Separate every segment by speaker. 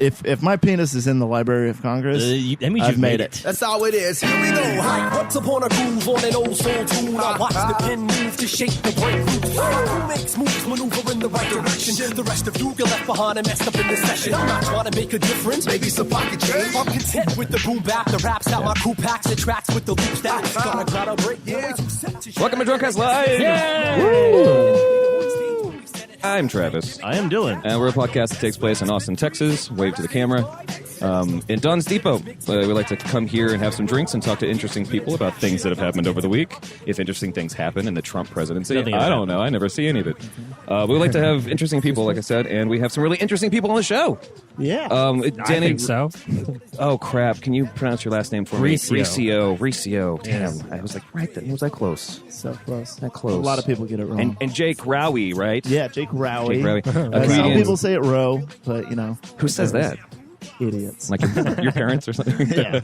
Speaker 1: if my penis is in the Library of Congress,
Speaker 2: that means
Speaker 1: I've
Speaker 2: you've made it.
Speaker 3: That's how it is. Here we go. Hi. Once upon a groove on an old soul tune. I watch the pen move to shape the brain roots. Who makes moves, maneuver in the right direction? The rest of you get left behind and messed up in this session. I'm not trying to make a difference. Maybe some pocket change. I'm content with the boom bap, the raps out my crew packs and tracks with the loops that gotta break. Yeah.
Speaker 4: Welcome to Drunkcast Live.
Speaker 2: Yay!
Speaker 4: I'm Travis.
Speaker 2: I am Dylan.
Speaker 4: And we're a podcast that takes place in Austin, Texas. Wave to the camera. In Don's Depot. We like to come here and have some drinks and talk to interesting people about things that have happened over the week. If interesting things happen in the Trump presidency. I don't know. I never see any of it. We like to have interesting people, like I said, and we have some really interesting people on the show.
Speaker 1: yeah.
Speaker 4: Dany,
Speaker 5: I think so.
Speaker 4: Oh, crap. Can you pronounce your last name for me?
Speaker 5: Riccio.
Speaker 4: Riccio. Damn.
Speaker 5: Yes.
Speaker 4: I was like, right there. Was I close?
Speaker 1: So close.
Speaker 4: That close.
Speaker 1: A lot of people get it wrong.
Speaker 4: And Jake Rowie, right?
Speaker 1: yeah, Jake Rowie.
Speaker 4: Jake Rowie.
Speaker 1: Some
Speaker 4: Comedian.
Speaker 1: people say it Rowe, but
Speaker 4: Who says that?
Speaker 1: idiots.
Speaker 4: Like your parents or something?
Speaker 1: Yeah.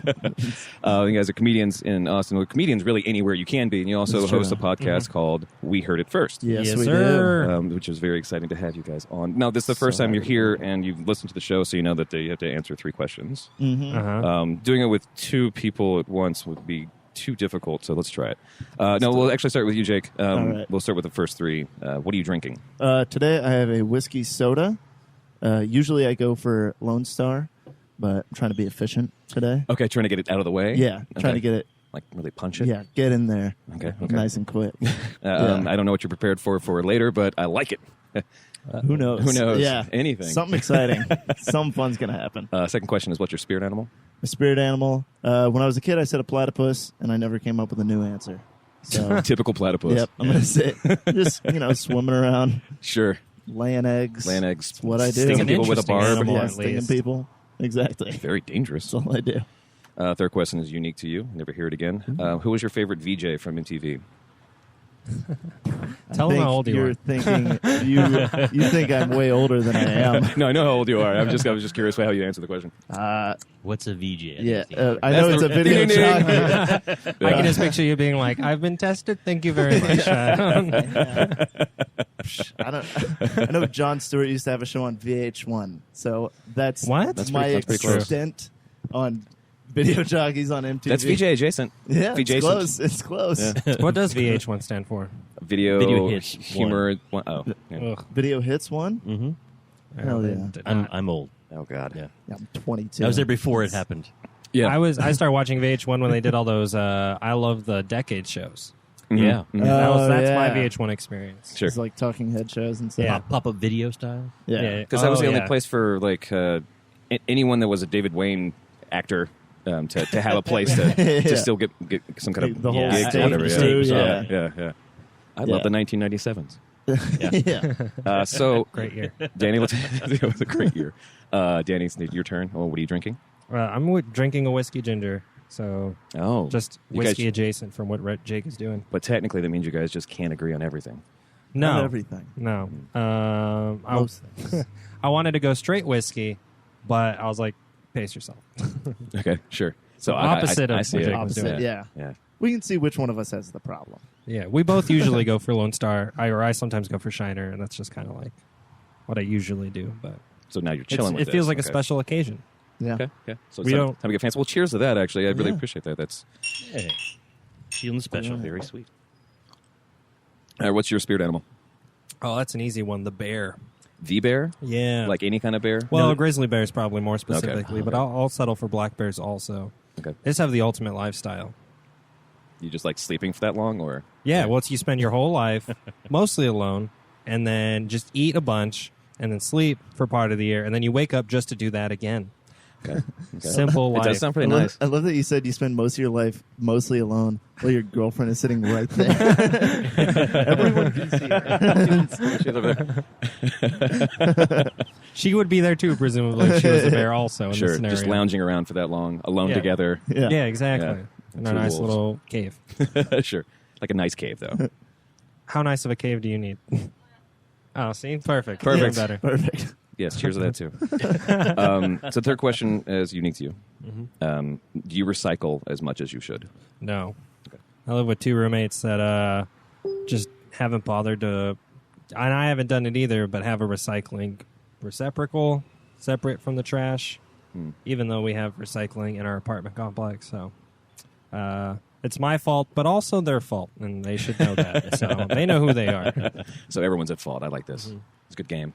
Speaker 4: You guys are comedians in Austin. Well, comedians really anywhere you can be. And you also
Speaker 1: That's
Speaker 4: host a
Speaker 1: true.
Speaker 4: podcast called We Heard It First.
Speaker 1: Yes,
Speaker 5: Yes,
Speaker 1: we
Speaker 5: sir.
Speaker 4: Which is very exciting to have you guys on. Now, this is the first time you're here and you've listened to the show, so you know that you have to answer 3 questions.
Speaker 1: do. Mm-hmm.
Speaker 5: Uh-huh.
Speaker 4: Doing it with 2 people at once would be too difficult, so let's try it. No, we'll actually start with you, Jake.
Speaker 1: All right.
Speaker 4: We'll start with the first 3. What are you drinking?
Speaker 1: Today I have a whiskey soda. Usually I go for Lone Star, but I'm trying to be efficient today.
Speaker 4: Okay, trying to get it out of the way?
Speaker 1: Yeah, trying to get it.
Speaker 4: Like, really punch it?
Speaker 1: Yeah, get in there.
Speaker 4: Okay.
Speaker 1: Nice and quick.
Speaker 4: I don't know what you're prepared for later, but I like it.
Speaker 1: Who knows?
Speaker 4: Who knows?
Speaker 1: Yeah,
Speaker 4: Anything.
Speaker 1: Something exciting. Something fun's gonna happen.
Speaker 4: Second question is, what's your spirit animal?
Speaker 1: A spirit animal. When I was a kid, I said a platypus, and I never came up with a new answer. So,
Speaker 4: Typical platypus.
Speaker 1: yep, I'm gonna say just swimming around,
Speaker 4: Sure.
Speaker 1: laying eggs.
Speaker 4: Laying eggs.
Speaker 1: That's what I do.
Speaker 4: Stinging
Speaker 5: An
Speaker 4: people with a
Speaker 5: interesting
Speaker 4: barb.
Speaker 5: animal.
Speaker 1: Yeah,
Speaker 5: at
Speaker 1: stinging
Speaker 5: least.
Speaker 1: people. Exactly.
Speaker 4: Very dangerous.
Speaker 1: That's all I do.
Speaker 4: Third question is unique to you. Never hear it again. Who was your favorite VJ from MTV?
Speaker 5: Tell them how old you
Speaker 1: you're
Speaker 5: are.
Speaker 1: thinking you think I'm way older than I am.
Speaker 4: No, I know how old you are. I was just curious how you answer the question.
Speaker 2: What's a VJ?
Speaker 1: Yeah, I know it's a video
Speaker 4: Ding, ding, ding.
Speaker 1: jockey.
Speaker 5: I can just picture you being like, "I've been tested. Thank you very much."
Speaker 1: I know Jon Stewart used to have a show on VH1, so that's
Speaker 5: What?
Speaker 4: That's
Speaker 1: my
Speaker 4: pretty close.
Speaker 1: extent on video jockeys on MTV.
Speaker 4: That's VJ adjacent.
Speaker 1: Yeah,
Speaker 4: VJ
Speaker 1: it's close. It's close.
Speaker 4: Yeah.
Speaker 5: What does VH1 stand for?
Speaker 4: Video
Speaker 2: hits
Speaker 4: humor. Oh, yeah.
Speaker 5: Ugh.
Speaker 1: Video hits one.
Speaker 2: Mm-hmm.
Speaker 1: Hell yeah.
Speaker 2: I'm old.
Speaker 4: Oh God.
Speaker 2: Yeah.
Speaker 1: Yeah, I'm 22.
Speaker 2: I was there before it happened.
Speaker 4: Yeah.
Speaker 5: I started watching VH1 when they did all those I Love the Decade shows.
Speaker 4: Mhm.
Speaker 2: Yeah.
Speaker 4: Mhm.
Speaker 5: That's my
Speaker 1: yeah.
Speaker 5: VH1 experience.
Speaker 4: Sure.
Speaker 1: It's like talking head shows and stuff.
Speaker 5: Yeah.
Speaker 2: Pop-up video style.
Speaker 1: Yeah.
Speaker 4: Because that was the only
Speaker 5: yeah.
Speaker 4: place for like anyone that was a David Wayne actor to have a place to
Speaker 1: Yeah.
Speaker 4: still get some kind of
Speaker 1: The whole
Speaker 4: gigs or
Speaker 1: stage
Speaker 4: whatever.
Speaker 1: crew,
Speaker 4: Yeah.
Speaker 1: yeah.
Speaker 4: Yeah. I
Speaker 1: Yeah.
Speaker 4: love the 1997s.
Speaker 1: Yeah.
Speaker 4: So,
Speaker 5: Great year.
Speaker 4: Danny, it was a great year. Danny, it's your turn. Oh, what are you drinking?
Speaker 5: I'm drinking a whiskey ginger, so
Speaker 4: Oh,
Speaker 5: just
Speaker 4: you guys-
Speaker 5: whiskey adjacent from what Jake is doing.
Speaker 4: But technically, that means you guys just can't agree on everything.
Speaker 5: No,
Speaker 1: Not everything.
Speaker 5: no.
Speaker 1: Most things.
Speaker 5: I wanted to go straight whiskey, but I was like, pace yourself.
Speaker 4: Okay, sure. So
Speaker 5: Opposite
Speaker 4: I
Speaker 5: of
Speaker 4: see
Speaker 5: what
Speaker 4: it.
Speaker 5: Jake was doing.
Speaker 1: Opposite, yeah.
Speaker 4: Yeah.
Speaker 1: We can see which one of us has the problem.
Speaker 5: Yeah, we both usually go for Lone Star. I sometimes go for Shiner, and that's just kind of like what I usually do. But
Speaker 4: So now you're chilling with
Speaker 5: it feels
Speaker 4: this.
Speaker 5: like a
Speaker 4: Okay.
Speaker 5: special occasion.
Speaker 1: Yeah.
Speaker 4: Okay. Yeah. So
Speaker 5: We
Speaker 4: it's time
Speaker 5: don't-
Speaker 4: to get fancy. Well, cheers to that. Actually, I really
Speaker 1: Yeah.
Speaker 4: appreciate that. That's
Speaker 2: Hey. Feeling special.
Speaker 1: Yeah.
Speaker 2: Very sweet.
Speaker 4: all right. What's your spirit animal?
Speaker 5: Oh, that's an easy one. The bear.
Speaker 4: The bear?
Speaker 5: Yeah.
Speaker 4: Like any kind of bear?
Speaker 5: well,
Speaker 4: No.
Speaker 5: grizzly bears probably more specifically, but I'll settle for black bears also.
Speaker 4: Okay.
Speaker 5: They just have the ultimate lifestyle.
Speaker 4: You just like sleeping for that long, or
Speaker 5: Yeah, well, you spend your whole life mostly alone, and then just eat a bunch, and then sleep for part of the year, and then you wake up just to do that again.
Speaker 4: okay.
Speaker 5: Simple
Speaker 4: It
Speaker 5: life.
Speaker 4: does sound pretty nice.
Speaker 1: I love that you said you spend most of your life mostly alone while your girlfriend is sitting right there. Everyone can see her.
Speaker 4: She's over there.
Speaker 5: She would be there too, presumably. If she was a bear also in
Speaker 4: Sure,
Speaker 5: this scenario.
Speaker 4: just lounging around for that long, alone
Speaker 5: Yeah.
Speaker 4: together.
Speaker 1: Yeah.
Speaker 5: Yeah, exactly.
Speaker 4: Yeah.
Speaker 5: In a
Speaker 4: Two
Speaker 5: nice
Speaker 4: wolves.
Speaker 5: little cave.
Speaker 4: Sure, like a nice cave though.
Speaker 5: How nice of a cave do you need? Oh, see? Perfect.
Speaker 4: Perfect.
Speaker 5: Even better.
Speaker 1: Perfect.
Speaker 4: Yes, cheers to that too. So third question is unique to you. Do you recycle as much as you should?
Speaker 5: No. I live with 2 roommates that just haven't bothered to, and I haven't done it either, but have a recycling receptacle separate from the trash, even though we have recycling in our apartment complex. So it's my fault, but also their fault, and they should know that. So they know who they are.
Speaker 4: So everyone's at fault. I like this. It's a good game.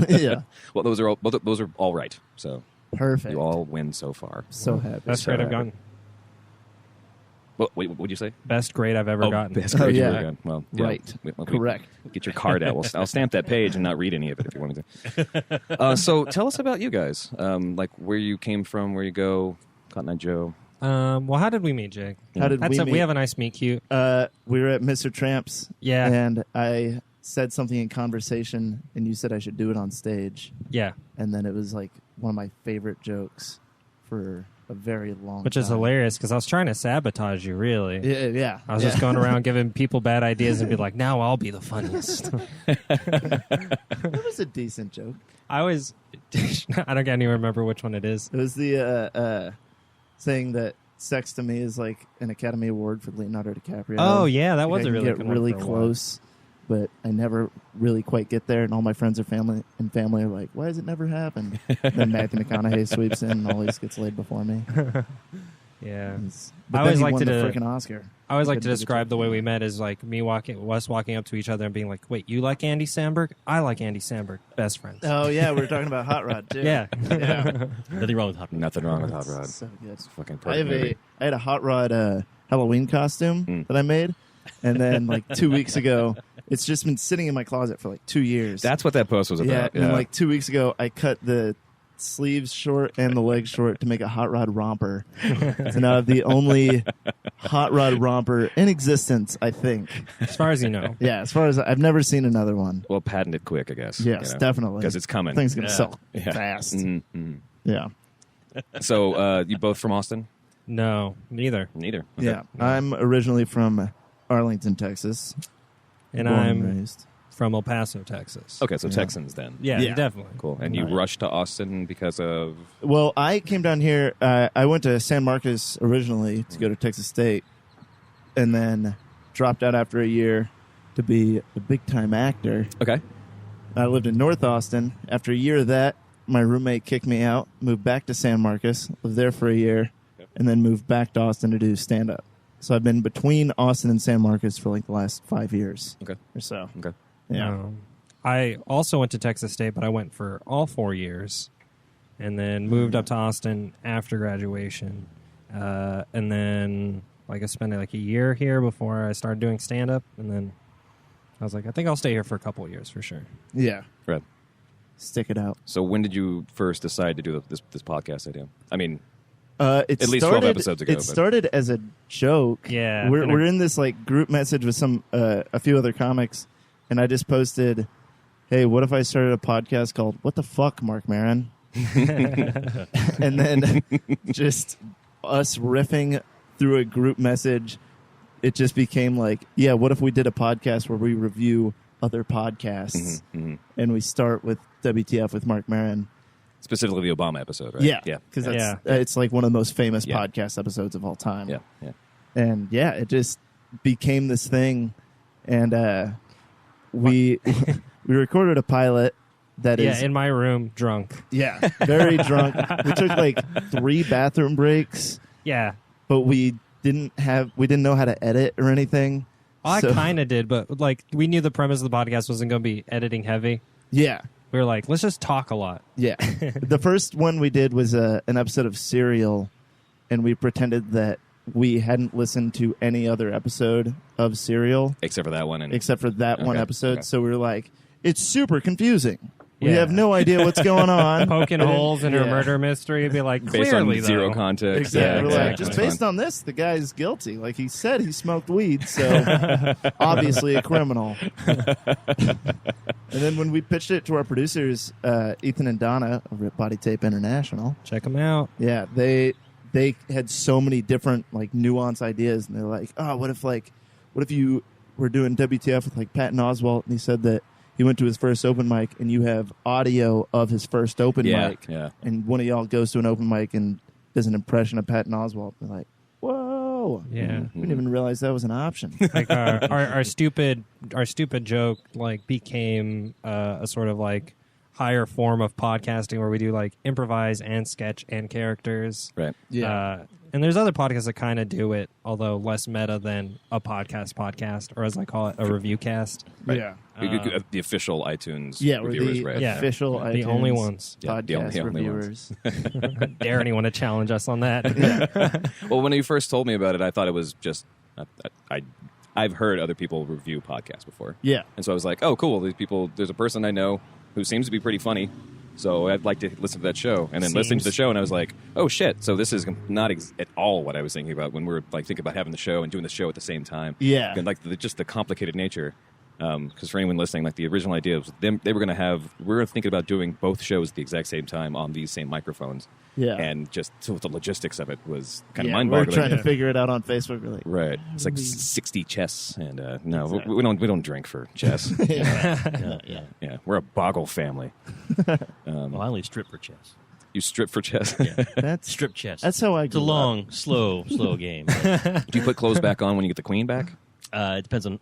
Speaker 1: Yeah.
Speaker 4: Well, those are all right. So
Speaker 1: Perfect.
Speaker 4: you all win so far.
Speaker 1: So happy.
Speaker 5: Best
Speaker 1: so
Speaker 5: grade I've
Speaker 1: happy.
Speaker 5: gotten.
Speaker 4: Wait, what would you say?
Speaker 5: Best grade I've ever gotten.
Speaker 4: Best grade you've
Speaker 1: yeah.
Speaker 4: ever gotten. Well, yeah.
Speaker 1: Right.
Speaker 4: Correct. Get your card out. I'll stamp that page and not read any of it if you wanted to. So tell us about you guys. Like where you came from, where you go, Cotton Eye Joe.
Speaker 5: Well, how did we meet, Jake?
Speaker 1: How did we meet?
Speaker 5: We have a nice meet cute.
Speaker 1: We were at Mr. Tramp's.
Speaker 5: Yeah.
Speaker 1: And I said something in conversation, and you said I should do it on stage.
Speaker 5: Yeah.
Speaker 1: And then it was like one of my favorite jokes for a very long
Speaker 5: Which
Speaker 1: time.
Speaker 5: is hilarious because I was trying to sabotage you, really.
Speaker 1: Yeah.
Speaker 5: I was just going around giving people bad ideas and be like, now I'll be the funniest.
Speaker 1: It was a decent joke.
Speaker 5: I can't even remember which one it is.
Speaker 1: It was the saying that sex to me is like an Academy Award for Leonardo DiCaprio.
Speaker 5: Oh, yeah, that
Speaker 1: Like,
Speaker 5: was
Speaker 1: I
Speaker 5: a
Speaker 1: can
Speaker 5: really
Speaker 1: get
Speaker 5: good one
Speaker 1: really
Speaker 5: for a while.
Speaker 1: close, but I never really quite get there. And all my friends are family are like, "Why has it never happened?" Then Matthew McConaughey sweeps in and always gets laid before me.
Speaker 5: Yeah.
Speaker 1: But
Speaker 5: I
Speaker 1: then
Speaker 5: always
Speaker 1: he
Speaker 5: like
Speaker 1: won
Speaker 5: to
Speaker 1: the
Speaker 5: do-
Speaker 1: freaking Oscar.
Speaker 5: I always like to
Speaker 1: Couldn't do the
Speaker 5: describe
Speaker 1: joke.
Speaker 5: the way we met as like us walking up to each other and being like, wait, you like Andy Samberg? I like Andy Samberg. Best friends.
Speaker 1: Oh yeah, we were talking about Hot Rod too.
Speaker 5: Yeah.
Speaker 1: Yeah.
Speaker 2: Nothing wrong with hot.
Speaker 4: Nothing wrong with Hot Rod.
Speaker 1: So good.
Speaker 4: It's a fucking
Speaker 1: I
Speaker 4: perfect
Speaker 1: had a Hot Rod Halloween costume
Speaker 4: Mm.
Speaker 1: that I made, and then like 2 weeks ago, it's just been sitting in my closet for like 2 years.
Speaker 4: That's what that post was
Speaker 1: yeah.
Speaker 4: about.
Speaker 1: And then like 2 weeks ago, I cut the sleeves short and the legs short to make a Hot Rod romper. So now I have the only Hot Rod romper in existence, I think.
Speaker 5: As far as you know.
Speaker 1: Yeah, as far as I've never seen another one.
Speaker 4: Well, patent it quick, I guess.
Speaker 1: Yes, definitely.
Speaker 4: Because it's coming.
Speaker 1: Thing's gonna sell
Speaker 4: Yeah.
Speaker 1: fast.
Speaker 4: Mm-hmm.
Speaker 1: Yeah.
Speaker 4: So you both from Austin?
Speaker 5: No, neither.
Speaker 4: Neither. Okay.
Speaker 1: Yeah. I'm originally from Arlington, Texas.
Speaker 5: And
Speaker 1: Born
Speaker 5: I'm
Speaker 1: raised.
Speaker 5: from El Paso, Texas.
Speaker 4: Okay, so Texans then.
Speaker 5: Yeah,
Speaker 1: Yeah.
Speaker 5: definitely.
Speaker 4: Cool. And you
Speaker 1: Right.
Speaker 4: rushed to Austin because of...
Speaker 1: Well, I came down here. I went to San Marcos originally to go to Texas State, and then dropped out after a year to be a big-time actor.
Speaker 4: Okay.
Speaker 1: I lived in North Austin. After a year of that, my roommate kicked me out, moved back to San Marcos, lived there for a year, and then moved back to Austin to do stand-up. So I've been between Austin and San Marcos for like the last 5 years
Speaker 4: Okay.
Speaker 1: or so.
Speaker 4: Okay.
Speaker 1: Yeah.
Speaker 5: I also went to Texas State, but I went for all 4 years and then moved up to Austin after graduation. And then I spent like a year here before I started doing stand-up. And then I was like, I think I'll stay here for a couple of years for sure.
Speaker 1: Yeah.
Speaker 4: Right.
Speaker 1: Stick it out.
Speaker 4: So when did you first decide to do this podcast idea? I mean,
Speaker 1: It
Speaker 4: At least 12 episodes ago,
Speaker 1: It
Speaker 4: but-
Speaker 1: started as a joke.
Speaker 5: Yeah.
Speaker 1: we're in this like group message with a few other comics, and I just posted, "Hey, what if I started a podcast called What the Fuck, Mark Maron?" And then just us riffing through a group message, it just became like, yeah, what if we did a podcast where we review other podcasts, and we start with WTF with Mark Maron.
Speaker 4: specifically the Obama episode, right?
Speaker 1: Yeah,
Speaker 4: Yeah.
Speaker 1: because
Speaker 5: Yeah.
Speaker 1: it's like one of the most famous
Speaker 4: Yeah.
Speaker 1: podcast episodes of all time.
Speaker 4: Yeah. Yeah.
Speaker 1: And yeah, it just became this thing, and we we recorded a pilot that is
Speaker 5: in my room, drunk.
Speaker 1: very drunk. We took like 3 bathroom breaks,
Speaker 5: Yeah.
Speaker 1: but we didn't know how to edit or anything.
Speaker 5: I
Speaker 1: So-
Speaker 5: kind of did, but we knew the premise of the podcast wasn't going to be editing heavy.
Speaker 1: Yeah.
Speaker 5: We were like, let's just talk a lot.
Speaker 1: Yeah. The first one we did was an episode of Serial, and we pretended that we hadn't listened to any other episode of Serial
Speaker 4: Except for that one. And
Speaker 1: except for that one
Speaker 4: Okay,
Speaker 1: episode.
Speaker 4: okay.
Speaker 1: So we were like, it's super confusing. We
Speaker 5: Yeah.
Speaker 1: have no idea what's going on.
Speaker 5: Poking
Speaker 1: And then-
Speaker 5: holes in her
Speaker 1: yeah.
Speaker 5: murder mystery and be like,
Speaker 4: based
Speaker 5: clearly,
Speaker 4: on zero
Speaker 5: though.
Speaker 4: context.
Speaker 1: Exactly.
Speaker 4: Yeah,
Speaker 1: We're
Speaker 4: exactly.
Speaker 1: like, just
Speaker 4: It's
Speaker 1: based
Speaker 4: fun.
Speaker 1: on this, the guy's guilty. Like he said he smoked weed, so obviously a criminal. And then when we pitched it to our producers, Ethan and Donna over at Body Tape International,
Speaker 5: Check them out.
Speaker 1: yeah, they had so many different like nuanced ideas, and they're like, oh, what if you were doing WTF with like Patton Oswalt, and he said that he went to his first open mic, and you have audio of his first open
Speaker 4: Yeah,
Speaker 1: mic,
Speaker 4: yeah.
Speaker 1: and one of y'all goes to an open mic and does an impression of Patton Oswalt. They're like, whoa,
Speaker 5: Yeah.
Speaker 1: we didn't even realize that was an option.
Speaker 5: Like our stupid joke like became a sort of like higher form of podcasting where we do like improvise and sketch and characters.
Speaker 4: Right.
Speaker 1: Yeah.
Speaker 5: And there's other podcasts that kind of do it, although less meta than a podcast, or as I call it, a review cast.
Speaker 4: Right.
Speaker 1: Yeah.
Speaker 4: The official iTunes
Speaker 1: Yeah, we're
Speaker 4: reviewers,
Speaker 1: the
Speaker 4: right?
Speaker 5: Yeah.
Speaker 1: official
Speaker 5: The
Speaker 1: iTunes
Speaker 5: only ones.
Speaker 4: Yeah, the
Speaker 1: podcast
Speaker 4: only
Speaker 1: reviewers.
Speaker 5: Dare anyone to challenge us on that?
Speaker 4: Well, when you first told me about it, I thought it was just I've heard other people review podcasts before.
Speaker 1: Yeah.
Speaker 4: And so I was like, oh, cool. These people, there's a person I know who seems to be pretty funny. So I'd like to listen to that show. And then listening to the show, and I was like, oh, shit. So this is not at all what I was thinking about when we were like thinking about having the show and doing the show at the same time.
Speaker 1: Yeah.
Speaker 4: And like just the complicated nature. Because for anyone listening, like the original idea was they were going to have, we were thinking about doing both shows at the exact same time on these same microphones.
Speaker 1: Yeah.
Speaker 4: And just so the logistics of it was kind of
Speaker 1: Yeah,
Speaker 4: mind-boggling.
Speaker 1: we're trying to figure it out on Facebook. We're like,
Speaker 4: Right. It's like 60 chess, and no, we don't drink for chess. Yeah, we're a boggle family.
Speaker 2: Well, I only strip for chess.
Speaker 4: You strip for chess.
Speaker 1: that's
Speaker 2: Strip chess.
Speaker 1: That's how I
Speaker 2: It's a
Speaker 1: grew up.
Speaker 2: long, slow game.
Speaker 4: Do you put clothes back on when you get the queen back?
Speaker 2: It depends on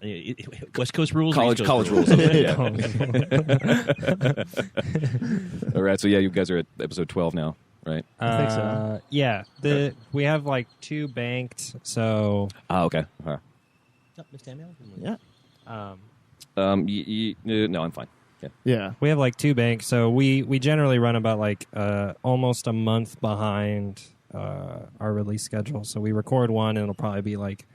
Speaker 2: West Coast rules. or
Speaker 4: College
Speaker 2: East Coast
Speaker 4: rules. Yeah.
Speaker 5: Oh,
Speaker 4: All right, so yeah, you guys are at episode 12 now, right?
Speaker 1: I think so.
Speaker 5: Yeah. We have like 2 banked, so
Speaker 4: Okay.
Speaker 2: Oh, Miss Danielle?
Speaker 1: Yeah.
Speaker 4: No, I'm fine. Yeah.
Speaker 1: Yeah.
Speaker 5: we have like 2 banked, so we generally run about like almost a month behind our release schedule. So we record one, and it'll probably be like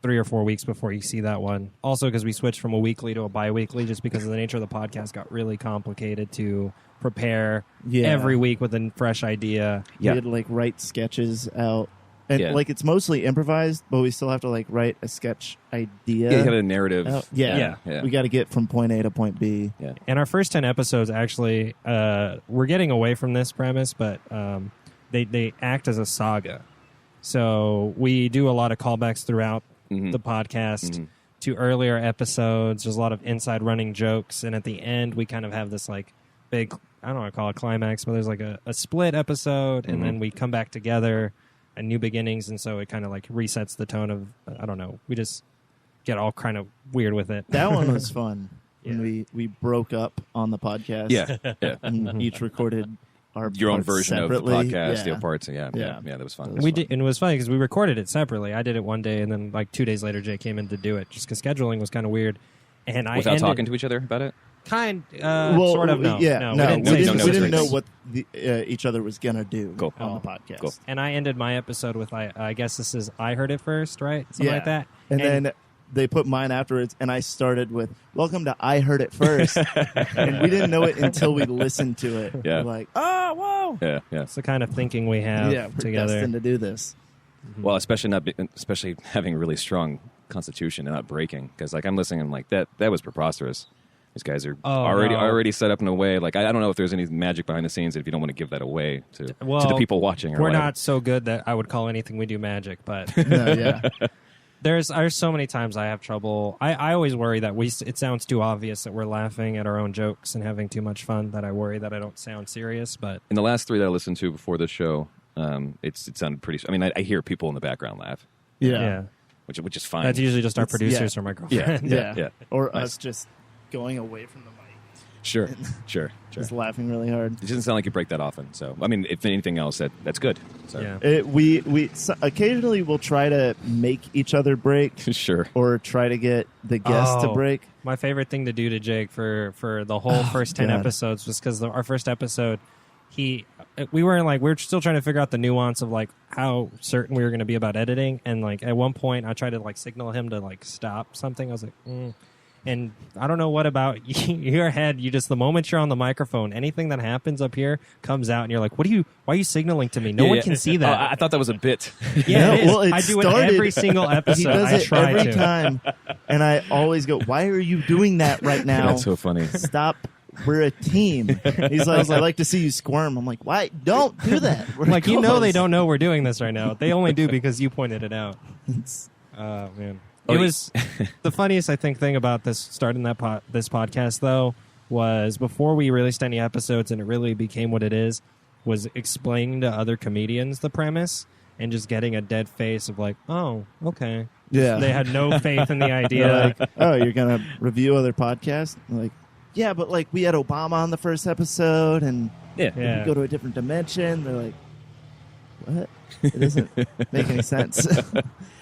Speaker 5: 3 or 4 weeks before you see that one. Also, because we switched from a weekly to a bi-weekly, just because of the nature of the podcast got really complicated to prepare every week with a fresh idea.
Speaker 4: Yeah.
Speaker 1: We had to like write sketches out. And
Speaker 4: Yeah.
Speaker 1: like it's mostly improvised, but we still have to like write a sketch idea.
Speaker 4: Yeah, you have a narrative.
Speaker 1: out. Yeah.
Speaker 5: Yeah.
Speaker 1: We got to get from point A to point B.
Speaker 4: Yeah.
Speaker 5: And our first 10 episodes, actually, we're getting away from this premise, but they act as a saga. So we do a lot of callbacks throughout the podcast to earlier episodes. There's a lot of inside running jokes. And at the end, we kind of have this like big, I don't want to call it climax, but there's like a split episode. And then we come back together and new beginnings. And so it kind of like resets the tone of, I don't know, we just get all kind of weird with it.
Speaker 1: That one was fun.
Speaker 5: Yeah.
Speaker 1: When we broke up on the podcast.
Speaker 4: Yeah.
Speaker 1: And each recorded our
Speaker 4: Your own
Speaker 1: parts
Speaker 4: version
Speaker 1: separately.
Speaker 4: of the podcast,
Speaker 1: Yeah.
Speaker 4: your parts. Yeah,
Speaker 1: Yeah.
Speaker 4: that was fun.
Speaker 5: We did, and it was funny because we recorded it separately. I did it one day, and then like 2 days later, Jay came in to do it, just because scheduling was kind of weird. And I
Speaker 4: Without
Speaker 5: ended,
Speaker 4: talking to each other about it?
Speaker 1: Well,
Speaker 5: sort of no.
Speaker 1: Yeah, no,
Speaker 5: we didn't
Speaker 1: we
Speaker 5: say
Speaker 1: didn't know
Speaker 4: things.
Speaker 1: what each other was gonna do
Speaker 4: Cool.
Speaker 1: on the podcast.
Speaker 4: Cool.
Speaker 5: And I ended my episode with I guess this is I heard it first, right? Something like that.
Speaker 1: And then they put mine afterwards, and I started with "Welcome to I Heard It First," and we didn't know it until we listened to it.
Speaker 4: Yeah.
Speaker 1: We're like, oh, whoa,
Speaker 4: Yeah.
Speaker 5: it's the kind of thinking we have
Speaker 1: yeah, we're
Speaker 5: together.
Speaker 1: destined to do this.
Speaker 4: Well, especially having a really strong constitution and not breaking, because like I'm listening, I'm like that was preposterous. These guys are already set up in a way like I don't know if there's any magic behind the scenes if you don't want to give that away to the people watching. Or
Speaker 5: We're
Speaker 4: whatever.
Speaker 5: not so good that I would call anything we do magic, but
Speaker 1: No, yeah,
Speaker 5: there's so many times I have trouble. I always worry that it sounds too obvious that we're laughing at our own jokes and having too much fun, that I worry that I don't sound serious. But
Speaker 4: In the last 3 that I listened to before this show, it sounded pretty. I mean, I hear people in the background laugh,
Speaker 1: yeah,
Speaker 4: which is fine.
Speaker 5: that's usually just our
Speaker 1: It's-
Speaker 5: producers
Speaker 1: yeah.
Speaker 5: or my girlfriend.
Speaker 1: yeah, or
Speaker 4: Nice.
Speaker 1: us just going away from the mic,
Speaker 4: Sure.
Speaker 1: just laughing really hard.
Speaker 4: It doesn't sound like you break that often. So, I mean, if anything else, that's good. So.
Speaker 5: Yeah.
Speaker 1: We occasionally will try to make each other break,
Speaker 4: Sure.
Speaker 1: or try to get the guest to
Speaker 5: Oh.
Speaker 1: break.
Speaker 5: My favorite thing to do to Jake for the whole first 10
Speaker 1: God.
Speaker 5: episodes was because our first episode, we were still trying to figure out the nuance of like how certain we were going to be about editing, and like at one point I tried to like signal him to like stop something. I was like, And I don't know what about your head. You just, the moment you're on the microphone, anything that happens up here comes out, and you're like, why are you signaling to me? No one can see that.
Speaker 4: Oh, I thought that was a bit.
Speaker 5: Yeah,
Speaker 1: No,
Speaker 5: it is.
Speaker 1: well, it
Speaker 5: I do
Speaker 1: started-
Speaker 5: it every single
Speaker 1: He
Speaker 5: episode.
Speaker 1: does
Speaker 5: I
Speaker 1: it
Speaker 5: try
Speaker 1: every
Speaker 5: to.
Speaker 1: time, and I always go, "Why are you doing that right now?
Speaker 4: That's so funny.
Speaker 1: Stop! We're a team." He's like, "I like to see you squirm." I'm like, "Why? Don't do that." We're
Speaker 5: Like, you know they
Speaker 1: close.
Speaker 5: don't know we're doing this right now. They only do because you pointed it out. Oh, man. It was the funniest, I think, thing about this starting this podcast, though, was before we released any episodes and it really became what it is, was explaining to other comedians the premise and just getting a dead face of like, oh, okay.
Speaker 1: Yeah.
Speaker 5: They had no faith in the
Speaker 1: They're
Speaker 5: idea.
Speaker 1: like, "Oh, you're gonna review other podcasts?" I'm like, yeah, but like we had Obama on the first episode, and
Speaker 4: Yeah.
Speaker 5: Yeah.
Speaker 1: we go to a different dimension. They're like, what? It doesn't make any sense.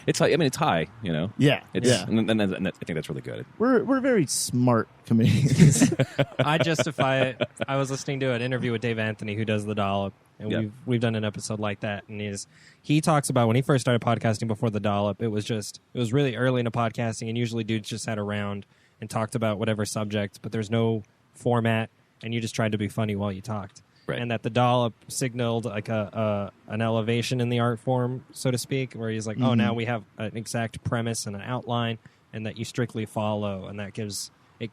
Speaker 4: It's high. I mean, it's high. You know.
Speaker 1: Yeah,
Speaker 4: It's,
Speaker 1: yeah.
Speaker 4: and I think that's really good.
Speaker 1: We're very smart comedians.
Speaker 5: I justify it. I was listening to an interview with Dave Anthony, who does the Dollop, and
Speaker 4: Yeah.
Speaker 5: we've done an episode like that. And he talks about when he first started podcasting before the Dollop, it was really early into podcasting, and usually dudes just sat around and talked about whatever subject, but there's no format, and you just tried to be funny while you talked.
Speaker 4: Right.
Speaker 5: And that the Dollop signaled like an elevation in the art form, so to speak, where he's like, oh, now we have an exact premise and an outline, and that you strictly follow, and that gives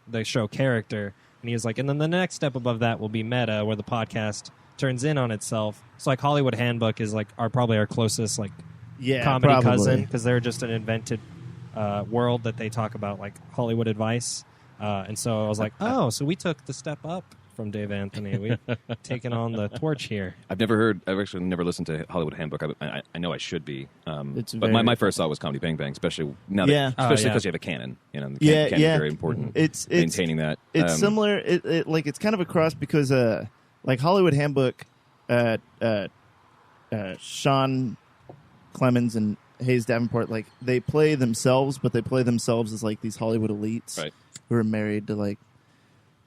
Speaker 5: the show character. And he was like, and then the next step above that will be meta, where the podcast turns in on itself. So like Hollywood Handbook is like probably our closest like
Speaker 1: Yeah,
Speaker 5: comedy
Speaker 1: probably.
Speaker 5: cousin, because they're just an invented world that they talk about like Hollywood advice. And so I was like, oh, so we took the step up from Dave Anthony. We've taken on the torch here.
Speaker 4: I've actually never listened to Hollywood Handbook. I know I should be.
Speaker 1: It's
Speaker 4: but
Speaker 1: very-
Speaker 4: my first thought was Comedy Bang Bang, especially now
Speaker 1: Yeah.
Speaker 4: that, especially
Speaker 5: Oh, yeah.
Speaker 4: because you have a canon. You know, the
Speaker 1: Yeah,
Speaker 4: canon
Speaker 1: yeah.
Speaker 4: is very important.
Speaker 1: It's
Speaker 4: maintaining that.
Speaker 1: It's similar. It's kind of a cross because like Hollywood Handbook, Sean Clemens and Hayes Davenport, like they play themselves, but they play themselves as like these Hollywood elites
Speaker 4: Right.
Speaker 1: who are married to like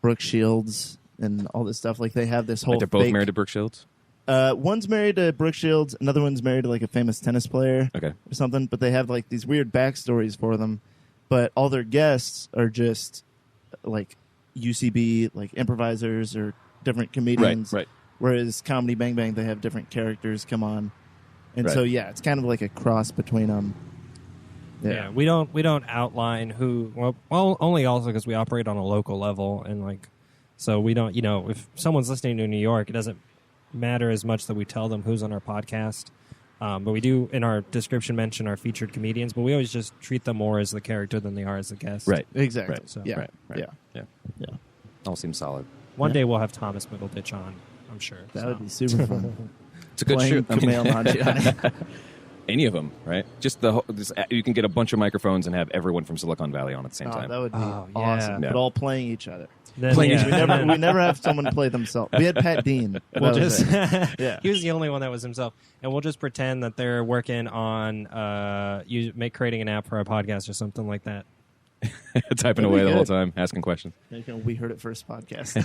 Speaker 1: Brooke Shields and all this stuff. Like they have this whole.
Speaker 4: Like they're both
Speaker 1: fake-
Speaker 4: married to Brooke Shields.
Speaker 1: One's married to Brooke Shields. Another one's married to like a famous tennis player.
Speaker 4: Okay.
Speaker 1: Or something. But they have like these weird backstories for them. But all their guests are just like UCB, like improvisers or different comedians.
Speaker 4: Right.
Speaker 1: Whereas Comedy Bang Bang, they have different characters come on. And
Speaker 4: Right.
Speaker 1: so, yeah, it's kind of like a cross between them.
Speaker 5: Yeah, we don't outline who. Well, only also because we operate on a local level, and like, so we don't. You know, if someone's listening to New York, it doesn't matter as much that we tell them who's on our podcast. But we do in our description mention our featured comedians, but we always just treat them more as the character than they are as the guest.
Speaker 4: Right.
Speaker 1: Exactly.
Speaker 5: Right. So-
Speaker 1: Yeah.
Speaker 4: Right.
Speaker 1: Yeah.
Speaker 4: Yeah.
Speaker 1: Yeah.
Speaker 4: All seems solid.
Speaker 5: One
Speaker 1: Yeah.
Speaker 5: day we'll have Thomas Middleditch on. I'm sure.
Speaker 1: That
Speaker 5: so.
Speaker 1: would be super fun.
Speaker 4: It's a good
Speaker 1: Playing
Speaker 4: shoot. I mean,
Speaker 1: Kumail Nanjiani.
Speaker 4: any of them, right? Just you can get a bunch of microphones and have everyone from Silicon Valley on at the same
Speaker 1: Oh,
Speaker 4: time.
Speaker 1: that would be
Speaker 5: Oh, yeah.
Speaker 1: awesome.
Speaker 4: Yeah.
Speaker 1: But all playing each other.
Speaker 5: Then,
Speaker 4: Playing
Speaker 5: yeah,
Speaker 4: each-
Speaker 1: We never have someone play themselves. We had Pat Dean. but
Speaker 5: We'll
Speaker 1: that was
Speaker 5: just
Speaker 1: it. Yeah.
Speaker 5: he was the only one that was himself, and we'll just pretend that they're working on creating an app for our podcast or something like that.
Speaker 4: Typing
Speaker 1: That'd
Speaker 4: away
Speaker 1: be
Speaker 4: the whole
Speaker 1: good.
Speaker 4: time, asking questions.
Speaker 1: We heard it first podcast.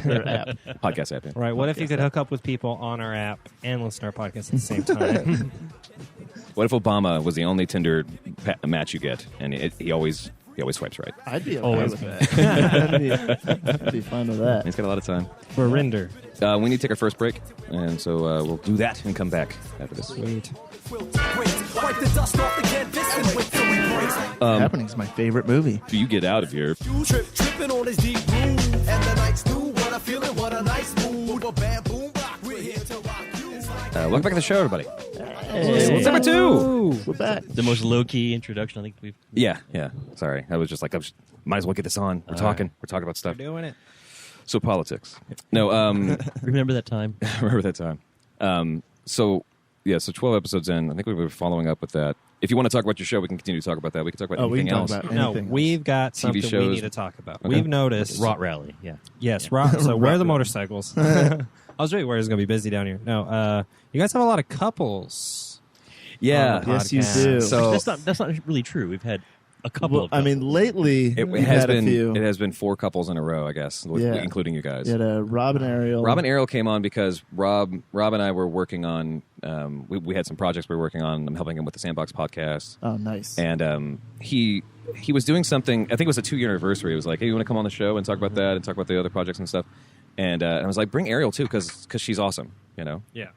Speaker 1: Or app.
Speaker 4: Podcast app. Yeah.
Speaker 5: Right? What if you could hook up with people on our app and listen to our podcast at the same time?
Speaker 4: What if Obama was the only Tinder match you get, and he always swipes right?
Speaker 1: I'd be okay
Speaker 5: Always.
Speaker 1: with that. I'd be fine with that.
Speaker 4: He's got a lot of time.
Speaker 5: For Rinder.
Speaker 4: We need to take our first break, and so we'll do that and come back after this.
Speaker 5: Sweet.
Speaker 3: Wipe the dust off the canvas and wait till we break.
Speaker 1: Happening's my favorite movie.
Speaker 4: Do you get out of here?
Speaker 3: You tripping on his deep groove. And the night's new, what I feeling, what a nice mood. A bad boom rock, we're here to rock you.
Speaker 4: Welcome back to the show, everybody.
Speaker 1: Hey,
Speaker 4: What's number 2?
Speaker 1: we're back.
Speaker 2: The most low key introduction I think we've.
Speaker 4: Yeah. Sorry, I was just like, might as well get this on. We're talking about
Speaker 5: We're
Speaker 4: stuff.
Speaker 5: doing it.
Speaker 4: So politics. No,
Speaker 2: Remember that time?
Speaker 4: remember that time. So 12 episodes in. I think we were following up with that. If you want to talk about your show, we can continue to talk about that. We can talk about
Speaker 1: We
Speaker 4: anything
Speaker 1: can
Speaker 4: else.
Speaker 1: talk about
Speaker 5: No,
Speaker 1: anything.
Speaker 5: we've got
Speaker 4: TV
Speaker 5: something we
Speaker 4: shows.
Speaker 5: need to talk about.
Speaker 4: Okay.
Speaker 5: We've noticed.
Speaker 2: Rot rally. Yeah.
Speaker 5: Yes, so where are the motorcycles? I was really worried it was going to be busy down here. No, you guys have a lot of couples.
Speaker 4: Yeah.
Speaker 5: on the
Speaker 1: Yes, you
Speaker 5: podcast.
Speaker 1: do.
Speaker 4: So
Speaker 2: That's not really true. We've had a couple
Speaker 1: Well,
Speaker 2: of.
Speaker 1: I mean, lately
Speaker 4: it
Speaker 1: we've
Speaker 4: has
Speaker 1: had
Speaker 4: been
Speaker 1: a few.
Speaker 4: it has been 4 couples in a row, I guess,
Speaker 1: Yeah.
Speaker 4: including you guys.
Speaker 1: You had Rob and Ariel.
Speaker 4: Rob and Ariel came on because Rob and I were working on we had some projects we were working on. I'm helping him with the Sandbox podcast,
Speaker 1: Oh, nice.
Speaker 4: and he was doing something. I think it was a 2-year anniversary. It was like, hey, you want to come on the show and talk about that and talk about the other projects and stuff. And I was like, bring Ariel too, because she's awesome, you know.
Speaker 5: Yeah.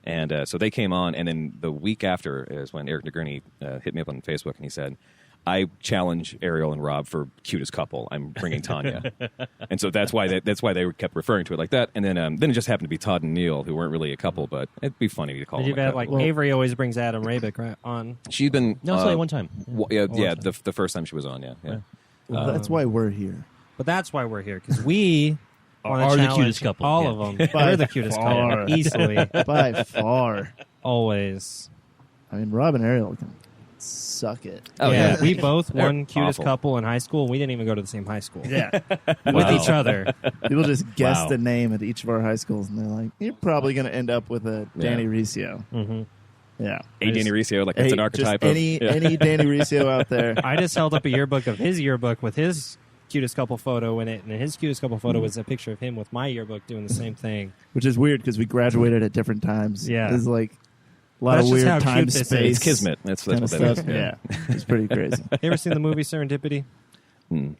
Speaker 4: And so they came on, and then the week after is when Eric DeGurney hit me up on Facebook, and he said, I challenge Ariel and Rob for cutest couple. I'm bringing Tanya. And so that's why they kept referring to it like that. And then it just happened to be Todd and Neil, who weren't really a couple, but it'd be funny to call
Speaker 5: Did
Speaker 4: them
Speaker 5: you've
Speaker 4: a
Speaker 5: had
Speaker 4: couple.
Speaker 5: like Avery always brings Adam Rabick right on?
Speaker 4: She's been...
Speaker 2: no, it's only one time.
Speaker 4: Yeah,
Speaker 5: One time.
Speaker 4: the first time she was on, yeah.
Speaker 1: Well, that's why we're here.
Speaker 5: But that's why we're here, because we wanna
Speaker 2: Are the
Speaker 5: challenge
Speaker 2: cutest couple,
Speaker 5: All
Speaker 2: yeah.
Speaker 5: of them.
Speaker 1: By
Speaker 5: We're the cutest
Speaker 1: far.
Speaker 5: couple. Easily.
Speaker 1: By far.
Speaker 5: Always.
Speaker 1: I mean, Rob and Ariel can suck it.
Speaker 4: Oh, yeah.
Speaker 5: We both
Speaker 4: They're
Speaker 5: won cutest
Speaker 4: awful.
Speaker 5: couple in high school. We didn't even go to the same high school.
Speaker 1: Yeah.
Speaker 5: With each other.
Speaker 1: People just guess
Speaker 2: Wow.
Speaker 1: the name at each of our high schools, and they're like, "You're probably going to end up with a Dany Riccio."
Speaker 5: Mm-hmm.
Speaker 1: Yeah.
Speaker 4: A Dany Riccio, like that's an archetype
Speaker 1: just
Speaker 4: of
Speaker 1: any Dany Riccio out there.
Speaker 5: I just held up a yearbook of his yearbook with his cutest couple photo in it, and his cutest couple photo was a picture of him with my yearbook doing the same thing.
Speaker 1: Which is weird because we graduated at different times.
Speaker 5: Yeah.
Speaker 1: It's like a lot
Speaker 5: That's
Speaker 1: of
Speaker 5: just how
Speaker 1: weird
Speaker 5: cute
Speaker 1: time
Speaker 5: this is.
Speaker 1: space.
Speaker 4: It's kismet. That's
Speaker 1: kind
Speaker 4: what
Speaker 1: of
Speaker 4: that
Speaker 1: stuff.
Speaker 4: is.
Speaker 1: Yeah. It's pretty crazy.
Speaker 5: You ever seen the movie Serendipity?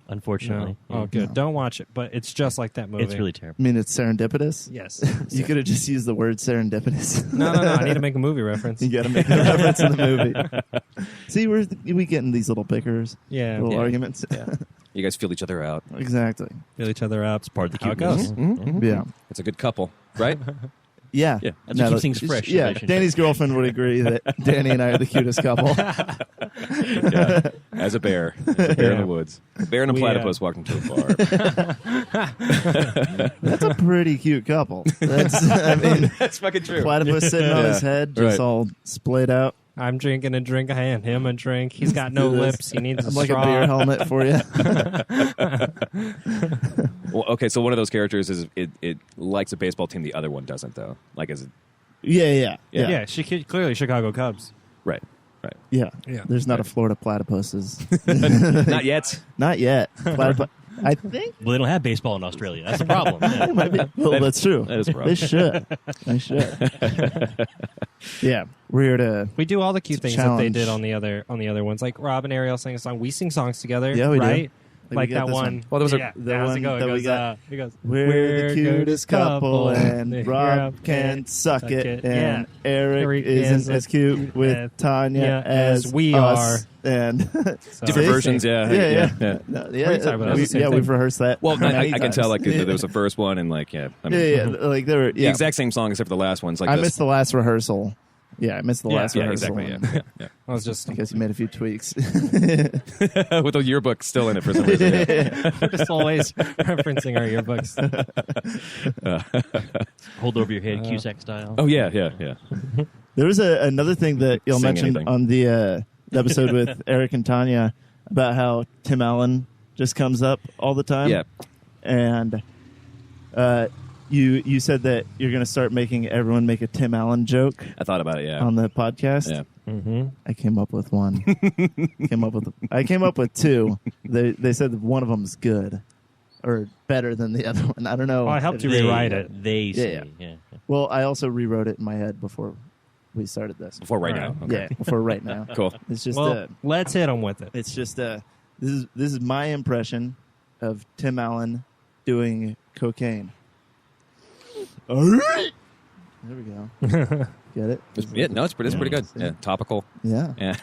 Speaker 2: Unfortunately.
Speaker 5: No. Oh, good.
Speaker 1: No.
Speaker 5: Don't watch it, but it's just like that movie.
Speaker 2: It's really terrible.
Speaker 1: I mean, it's serendipitous.
Speaker 5: Yes.
Speaker 1: You could have just used the word serendipitous.
Speaker 5: No. I need to make a movie reference.
Speaker 1: You got to make a reference in the movie. See, we get in these little bickers,
Speaker 5: Yeah.
Speaker 1: little
Speaker 4: Yeah.
Speaker 1: arguments.
Speaker 4: You guys feel each other out.
Speaker 1: Exactly.
Speaker 5: Fill each other up.
Speaker 2: It's part of the
Speaker 5: How it
Speaker 2: cuteness.
Speaker 5: goes.
Speaker 1: Yeah.
Speaker 4: It's a good couple, right?
Speaker 1: Yeah.
Speaker 4: Yeah.
Speaker 2: That's what keeps things fresh in
Speaker 1: Yeah.
Speaker 2: relationship.
Speaker 1: Danny's girlfriend would agree that Dany and I are the cutest couple.
Speaker 4: Yeah. As a bear in the woods. A bear and a
Speaker 5: We,
Speaker 4: platypus walked into a bar.
Speaker 1: That's a pretty cute couple. I mean,
Speaker 4: That's fucking true.
Speaker 1: platypus sitting on
Speaker 4: Yeah.
Speaker 1: his head, just
Speaker 4: Right.
Speaker 1: all splayed out.
Speaker 5: I'm drinking a drink. I hand him a drink. He's got no
Speaker 1: Do this.
Speaker 5: lips. He needs a
Speaker 1: I'm like
Speaker 5: straw.
Speaker 1: a beer helmet for you.
Speaker 4: Well, okay, so one of those characters is it likes a baseball team, the other one doesn't, though. Like, is it
Speaker 1: Yeah.
Speaker 5: Yeah, clearly Chicago Cubs.
Speaker 4: right?
Speaker 1: Yeah.
Speaker 5: Yeah.
Speaker 1: There's not a Florida platypuses.
Speaker 4: Not yet.
Speaker 1: Not yet. I think
Speaker 2: Well, they don't have baseball in Australia. That's the problem. Yeah.
Speaker 1: it might be. Well, that's true.
Speaker 4: That is a problem.
Speaker 1: They should. They should. Yeah. We're here to.
Speaker 5: We do all the cute
Speaker 1: It's a
Speaker 5: things that they
Speaker 1: challenge.
Speaker 5: did on the other ones. Like Rob and Ariel sang a song. We sing songs together.
Speaker 1: Yeah, we do.
Speaker 5: right?
Speaker 1: We
Speaker 5: Like
Speaker 1: got
Speaker 5: that
Speaker 1: this
Speaker 5: one.
Speaker 4: Well, there was a-
Speaker 5: yeah,
Speaker 1: the
Speaker 5: how's
Speaker 1: one
Speaker 5: it go?
Speaker 1: that we
Speaker 5: It goes,
Speaker 1: got.
Speaker 5: it goes,
Speaker 1: We're the cutest couple, and Rob can suck
Speaker 5: suck
Speaker 1: it,
Speaker 5: it.
Speaker 1: and
Speaker 5: Yeah.
Speaker 1: Eric
Speaker 5: Eric
Speaker 1: isn't
Speaker 5: is
Speaker 1: as cute with Tanya
Speaker 5: yeah,
Speaker 1: as
Speaker 5: we
Speaker 1: us. And
Speaker 5: So-
Speaker 4: Different
Speaker 1: See?
Speaker 4: versions, yeah.
Speaker 1: Yeah. No,
Speaker 5: What are you talking about? That's the same thing.
Speaker 1: we've rehearsed that.
Speaker 4: Well,
Speaker 1: many
Speaker 4: I can tell,
Speaker 1: times.
Speaker 4: like, there was the first one, and, like, yeah. I mean,
Speaker 1: yeah, like there were
Speaker 4: the
Speaker 1: yeah.
Speaker 4: exact same song except for the last one. It's like
Speaker 1: I
Speaker 4: this.
Speaker 1: missed the last rehearsal. Yeah, I missed the last
Speaker 4: Yeah,
Speaker 1: rehearsal.
Speaker 4: exactly, yeah. yeah.
Speaker 5: I was just
Speaker 1: I guess you made a few tweaks.
Speaker 4: With the yearbook still in it for some reason. Yeah.
Speaker 5: we're just always referencing our yearbooks.
Speaker 2: Hold over your head, Cusack style.
Speaker 4: Oh, yeah.
Speaker 1: There was another thing that y'all
Speaker 4: Sing
Speaker 1: mentioned
Speaker 4: anything.
Speaker 1: on the episode with Eric and Tanya about how Tim Allen just comes up all the time.
Speaker 4: Yeah.
Speaker 1: And you said that you're going to start making everyone make a Tim Allen joke
Speaker 4: I thought about it, yeah.
Speaker 1: on the podcast.
Speaker 4: Yeah.
Speaker 5: Mm-hmm.
Speaker 1: I came up with one. I came up with two. They said that one of them's good or better than the other one. I don't know.
Speaker 5: Well, I helped you
Speaker 2: They-
Speaker 5: rewrite it.
Speaker 2: They say,
Speaker 1: Yeah.
Speaker 2: yeah.
Speaker 1: Well, I also rewrote it in my head before we started this.
Speaker 4: Before right
Speaker 5: All
Speaker 4: now.
Speaker 5: right.
Speaker 4: Okay.
Speaker 1: Yeah, before right now.
Speaker 4: Cool.
Speaker 1: It's just
Speaker 5: Well, let's hit them with it.
Speaker 1: it's just this is my impression of Tim Allen doing cocaine. All right. There we go. Get it?
Speaker 4: Yeah, no, it's pretty good.
Speaker 1: Yeah.
Speaker 4: Yeah, topical.
Speaker 1: Yeah.
Speaker 4: Yeah.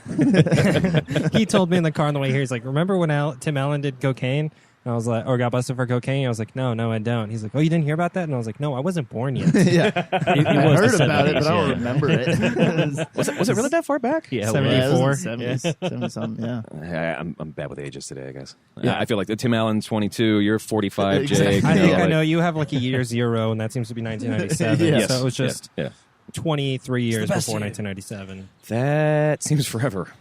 Speaker 5: He told me in the car on the way here, he's like, remember when Tim Allen did cocaine? And I was like, or got busted for cocaine? I was like, no, I don't. He's like, oh, you didn't hear about that? And I was like, no, I wasn't born yet.
Speaker 1: Yeah.
Speaker 2: It
Speaker 1: I
Speaker 2: was
Speaker 1: heard
Speaker 2: the
Speaker 1: about it,
Speaker 2: 70s,
Speaker 1: but I don't
Speaker 2: yeah.
Speaker 1: remember it.
Speaker 4: Was it really that far back?
Speaker 2: Yeah, it was.
Speaker 5: 74.
Speaker 1: 70 something, yeah.
Speaker 4: I'm bad with ages today, I guess.
Speaker 1: Yeah.
Speaker 4: I feel like Tim Allen's 22, you're 45,
Speaker 1: Exactly.
Speaker 4: Jake.
Speaker 5: I think I
Speaker 4: like-
Speaker 5: know you have like a year zero, and that seems to be 1997.
Speaker 1: Yes.
Speaker 5: So it was just
Speaker 4: Yeah.
Speaker 5: 23 years
Speaker 4: best
Speaker 5: before
Speaker 4: year.
Speaker 5: 1997.
Speaker 4: That seems forever.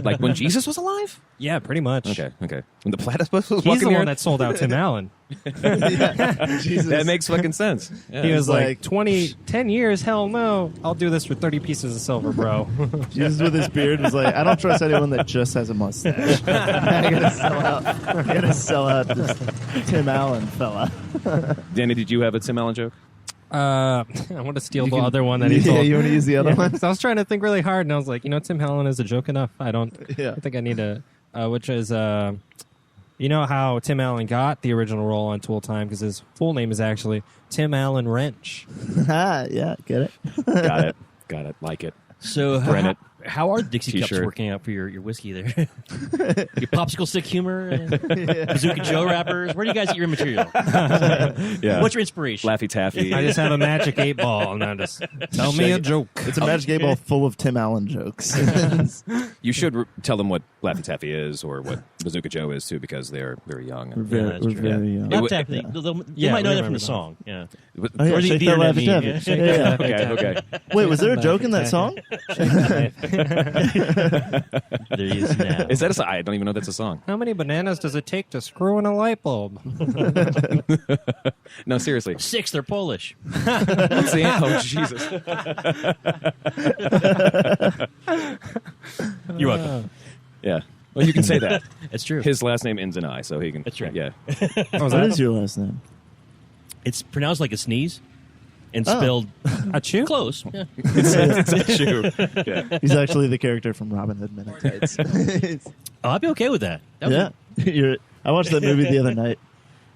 Speaker 4: Like when Jesus was alive?
Speaker 5: Yeah, pretty much.
Speaker 4: Okay. When the platypus was
Speaker 5: He's
Speaker 4: walking
Speaker 5: the
Speaker 4: here?
Speaker 5: one that sold out Tim Allen.
Speaker 1: Jesus.
Speaker 4: That makes fucking sense. Yeah.
Speaker 5: He was
Speaker 1: like-
Speaker 5: like, 10 years? Hell no. I'll do this for 30 pieces of silver, bro.
Speaker 1: Jesus with his beard was like, I don't trust anyone that just has a mustache. I gotta sell out this Tim Allen fella.
Speaker 4: Danny, did you have a Tim Allen joke?
Speaker 5: I want to steal
Speaker 1: You
Speaker 5: the
Speaker 1: can-
Speaker 5: other one that he
Speaker 1: Yeah,
Speaker 5: told.
Speaker 1: you want to use the other
Speaker 5: Yeah,
Speaker 1: one?
Speaker 5: 'cause I was trying to think really hard, and I was like, Tim Allen is a joke enough. I
Speaker 1: Yeah.
Speaker 5: think I need to, which is, you know how Tim Allen got the original role on Tool Time because his full name is actually Tim Allen Wrench.
Speaker 1: Yeah, get it?
Speaker 4: Got it. Like it.
Speaker 2: So
Speaker 4: Brand it.
Speaker 2: how are the Dixie Cups
Speaker 4: T-shirt.
Speaker 2: working out for your whiskey there? Your popsicle stick humor, and Bazooka Joe rappers. Where do you guys get your material?
Speaker 4: Yeah.
Speaker 2: What's your inspiration?
Speaker 4: Laffy Taffy?
Speaker 5: I just have a magic 8-ball, and I just tell me a joke.
Speaker 1: It's a Magic 8 Ball full of Tim Allen jokes.
Speaker 4: You should tell them what Laffy Taffy is or what Bazooka Joe is, too, because they're very young.
Speaker 1: We're very young.
Speaker 2: Not
Speaker 4: would-
Speaker 2: technically.
Speaker 5: Yeah,
Speaker 2: You might know
Speaker 5: we
Speaker 2: that from
Speaker 5: remember
Speaker 2: the song. Yeah.
Speaker 1: Oh, yeah,
Speaker 2: Or the
Speaker 1: Shake That
Speaker 2: internet
Speaker 1: Laffy
Speaker 2: meme,
Speaker 1: Taffy.
Speaker 2: yeah.
Speaker 1: Yeah.
Speaker 4: Okay.
Speaker 1: Wait, was there a joke in that song?
Speaker 2: There he is now.
Speaker 4: Is that a song? I don't even know that's a song.
Speaker 5: How many bananas does it take to screw in a light bulb?
Speaker 4: No, seriously.
Speaker 2: 6, they're Polish.
Speaker 4: What's the Oh, Jesus.
Speaker 2: You're welcome.
Speaker 4: Yeah. Well, you can say that.
Speaker 2: It's true.
Speaker 4: His last name ends in I, so he can.
Speaker 2: That's right.
Speaker 4: Yeah.
Speaker 1: What is your last name?
Speaker 2: It's pronounced like a sneeze and
Speaker 1: Oh.
Speaker 2: spelled
Speaker 5: A chew?
Speaker 2: close. Yeah.
Speaker 4: It's a shoe. Yeah.
Speaker 1: He's actually the character from Robin Hood Men in Tights.
Speaker 2: Oh, I'd be okay with that. That was-
Speaker 1: I watched that movie the other night.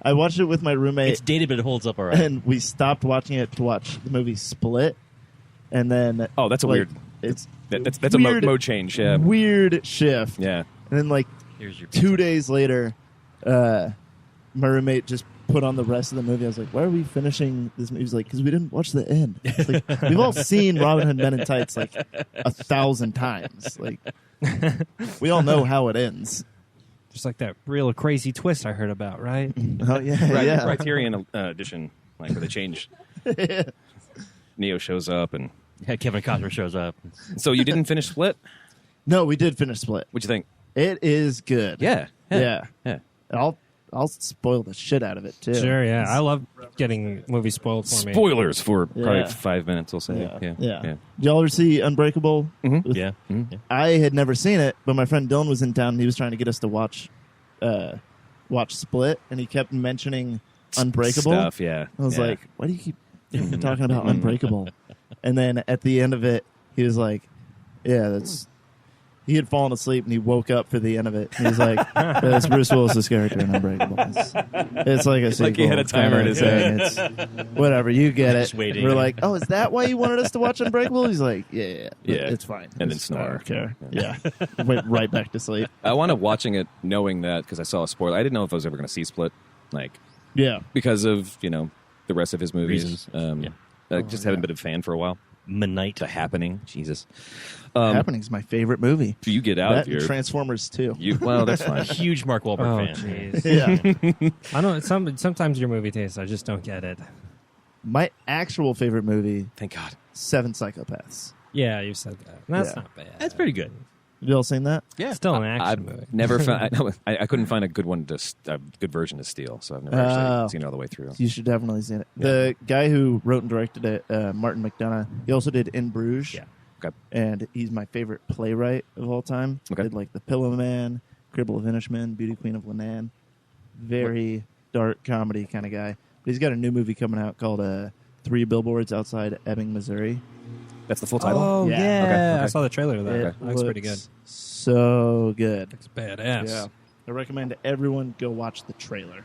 Speaker 1: I watched it with my roommate,
Speaker 2: It's dated, but it holds up all right.
Speaker 1: and we stopped watching it to watch the movie Split. And then,
Speaker 4: Oh, that's a weird.
Speaker 1: It's
Speaker 4: That's
Speaker 1: weird,
Speaker 4: a mode change. Yeah.
Speaker 1: weird shift.
Speaker 4: Yeah.
Speaker 1: And then, like
Speaker 2: Here's your
Speaker 1: 2 days later, my roommate just put on the rest of the movie. I was like, "Why are we finishing this movie?" He's like, "Because we didn't watch the end." It's like, we've all seen Robin Hood Men in Tights like 1,000 times. Like, we all know how it ends.
Speaker 5: Just like that real crazy twist I heard about, right?
Speaker 1: Oh yeah,
Speaker 4: Right,
Speaker 1: yeah.
Speaker 4: Criterion edition, like where they change. Neo shows up, and
Speaker 2: Yeah, Kevin Costner shows up.
Speaker 4: so you didn't finish Split.
Speaker 1: No, we did finish Split.
Speaker 4: What'd you think?
Speaker 1: It is good.
Speaker 4: Yeah.
Speaker 1: Yeah.
Speaker 4: Yeah.
Speaker 1: I'll spoil the shit out of it too.
Speaker 5: Sure, yeah. I love getting movies spoiled for me.
Speaker 4: Spoilers for probably
Speaker 1: Yeah.
Speaker 4: 5 minutes. We'll say.
Speaker 1: Yeah.
Speaker 4: Yeah.
Speaker 1: Did y'all ever see Unbreakable?
Speaker 4: Mhm.
Speaker 1: With-
Speaker 2: Yeah.
Speaker 4: Mhm.
Speaker 2: Yeah.
Speaker 1: I had never seen it, but my friend Dylan was in town and he was trying to get us to watch Split, and he kept mentioning Unbreakable.
Speaker 4: Stuff. Yeah.
Speaker 1: I was
Speaker 4: Yeah.
Speaker 1: like, why do you keep talking about Unbreakable? And then at the end of it, he was like, yeah, that's. He had fallen asleep and he woke up for the end of it. And he's like, that's Bruce Willis's character in Unbreakable. It's like a sequel.
Speaker 4: Like he had a timer in his head.
Speaker 1: It's, whatever, you get it.
Speaker 2: Just waiting.
Speaker 1: We're like, oh, is that why you wanted us to watch Unbreakable? He's like, yeah. It's fine.
Speaker 4: And then
Speaker 1: It's- I
Speaker 4: snore.
Speaker 1: don't care. Yeah. Went right back to sleep.
Speaker 4: I wound up watching it knowing that because I saw a spoiler. I didn't know if I was ever going to see Split, like
Speaker 1: Yeah.
Speaker 4: because of the rest of his movies.
Speaker 2: Reasons. Yeah.
Speaker 4: I just haven't been a fan for a while.
Speaker 2: Midnight.
Speaker 4: The Happening, Jesus.
Speaker 1: Happening's my favorite movie.
Speaker 4: Do you get out
Speaker 1: That
Speaker 4: of your?
Speaker 1: and Transformers 2.
Speaker 4: Well, that's fine.
Speaker 2: Huge Mark Wahlberg
Speaker 5: Oh,
Speaker 2: fan.
Speaker 5: jeez.
Speaker 1: Yeah.
Speaker 5: I know sometimes your movie taste, I just don't get it.
Speaker 1: My actual favorite movie,
Speaker 4: Thank God.
Speaker 1: 7 Psychopaths.
Speaker 5: Yeah, you said that. That's
Speaker 1: Yeah.
Speaker 5: not bad.
Speaker 2: That's pretty good.
Speaker 1: You all seen that?
Speaker 2: Yeah.
Speaker 5: Still an action
Speaker 4: I've
Speaker 5: movie.
Speaker 4: never found. I couldn't find a good one a good version to steal, so I've never
Speaker 1: Oh.
Speaker 4: actually seen it all the way through.
Speaker 1: You should definitely see it. The guy who wrote and directed it, Martin McDonough, he also did In Bruges.
Speaker 2: Yeah.
Speaker 4: Okay.
Speaker 1: And he's my favorite playwright of all time.
Speaker 4: Okay.
Speaker 1: Did like The Pillow Man, Cribble of Inishman, Beauty Queen of Lenan. Very dark comedy kind of guy. But he's got a new movie coming out called 3 Billboards Outside Ebbing, Missouri.
Speaker 4: That's the full title.
Speaker 5: Oh,
Speaker 1: Yeah.
Speaker 5: yeah.
Speaker 4: Okay.
Speaker 5: I saw the trailer to that.
Speaker 1: It
Speaker 5: Looks pretty good.
Speaker 1: So good.
Speaker 5: Looks badass.
Speaker 1: Yeah. I recommend everyone go watch the trailer.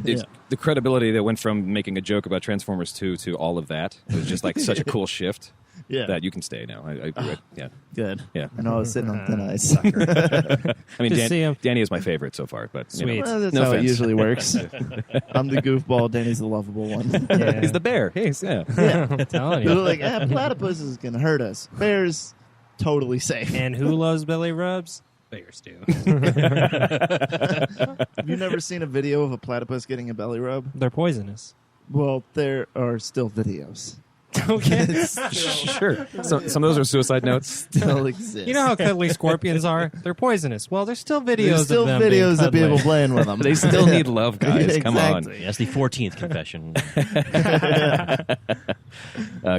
Speaker 4: It's the credibility that went from making a joke about Transformers 2 to all of that was just like such a cool shift
Speaker 1: Yeah.
Speaker 4: that you can stay now. I agree. Yeah.
Speaker 1: Good.
Speaker 4: Yeah.
Speaker 1: I know I was sitting on thin ice.
Speaker 4: I mean,
Speaker 5: Just see him.
Speaker 4: Danny is my favorite so far, but you know.
Speaker 5: Sweet.
Speaker 1: Well, that's
Speaker 4: No
Speaker 1: how
Speaker 4: offense.
Speaker 1: it usually works. I'm the goofball. Danny's the lovable one.
Speaker 5: Yeah.
Speaker 4: He's the bear. He's
Speaker 1: yeah.
Speaker 5: I'm telling
Speaker 1: They're
Speaker 5: you.
Speaker 1: like, platypuses can hurt us. Bears, totally safe.
Speaker 5: And who loves belly rubs? Bears do.
Speaker 1: Have you never seen a video of a platypus getting a belly rub?
Speaker 5: They're poisonous.
Speaker 1: Well, there are still videos.
Speaker 5: Okay.
Speaker 4: sure. Some of those are suicide notes.
Speaker 1: Still exist.
Speaker 5: You know how cuddly scorpions are? They're poisonous. Well, there's still videos
Speaker 1: There's still
Speaker 5: of them
Speaker 1: videos
Speaker 5: being
Speaker 1: of people
Speaker 5: cuddly.
Speaker 1: playing with them.
Speaker 4: They still need love, guys.
Speaker 1: Yeah,
Speaker 4: Come on.
Speaker 1: exactly.
Speaker 2: That's the 14th confession.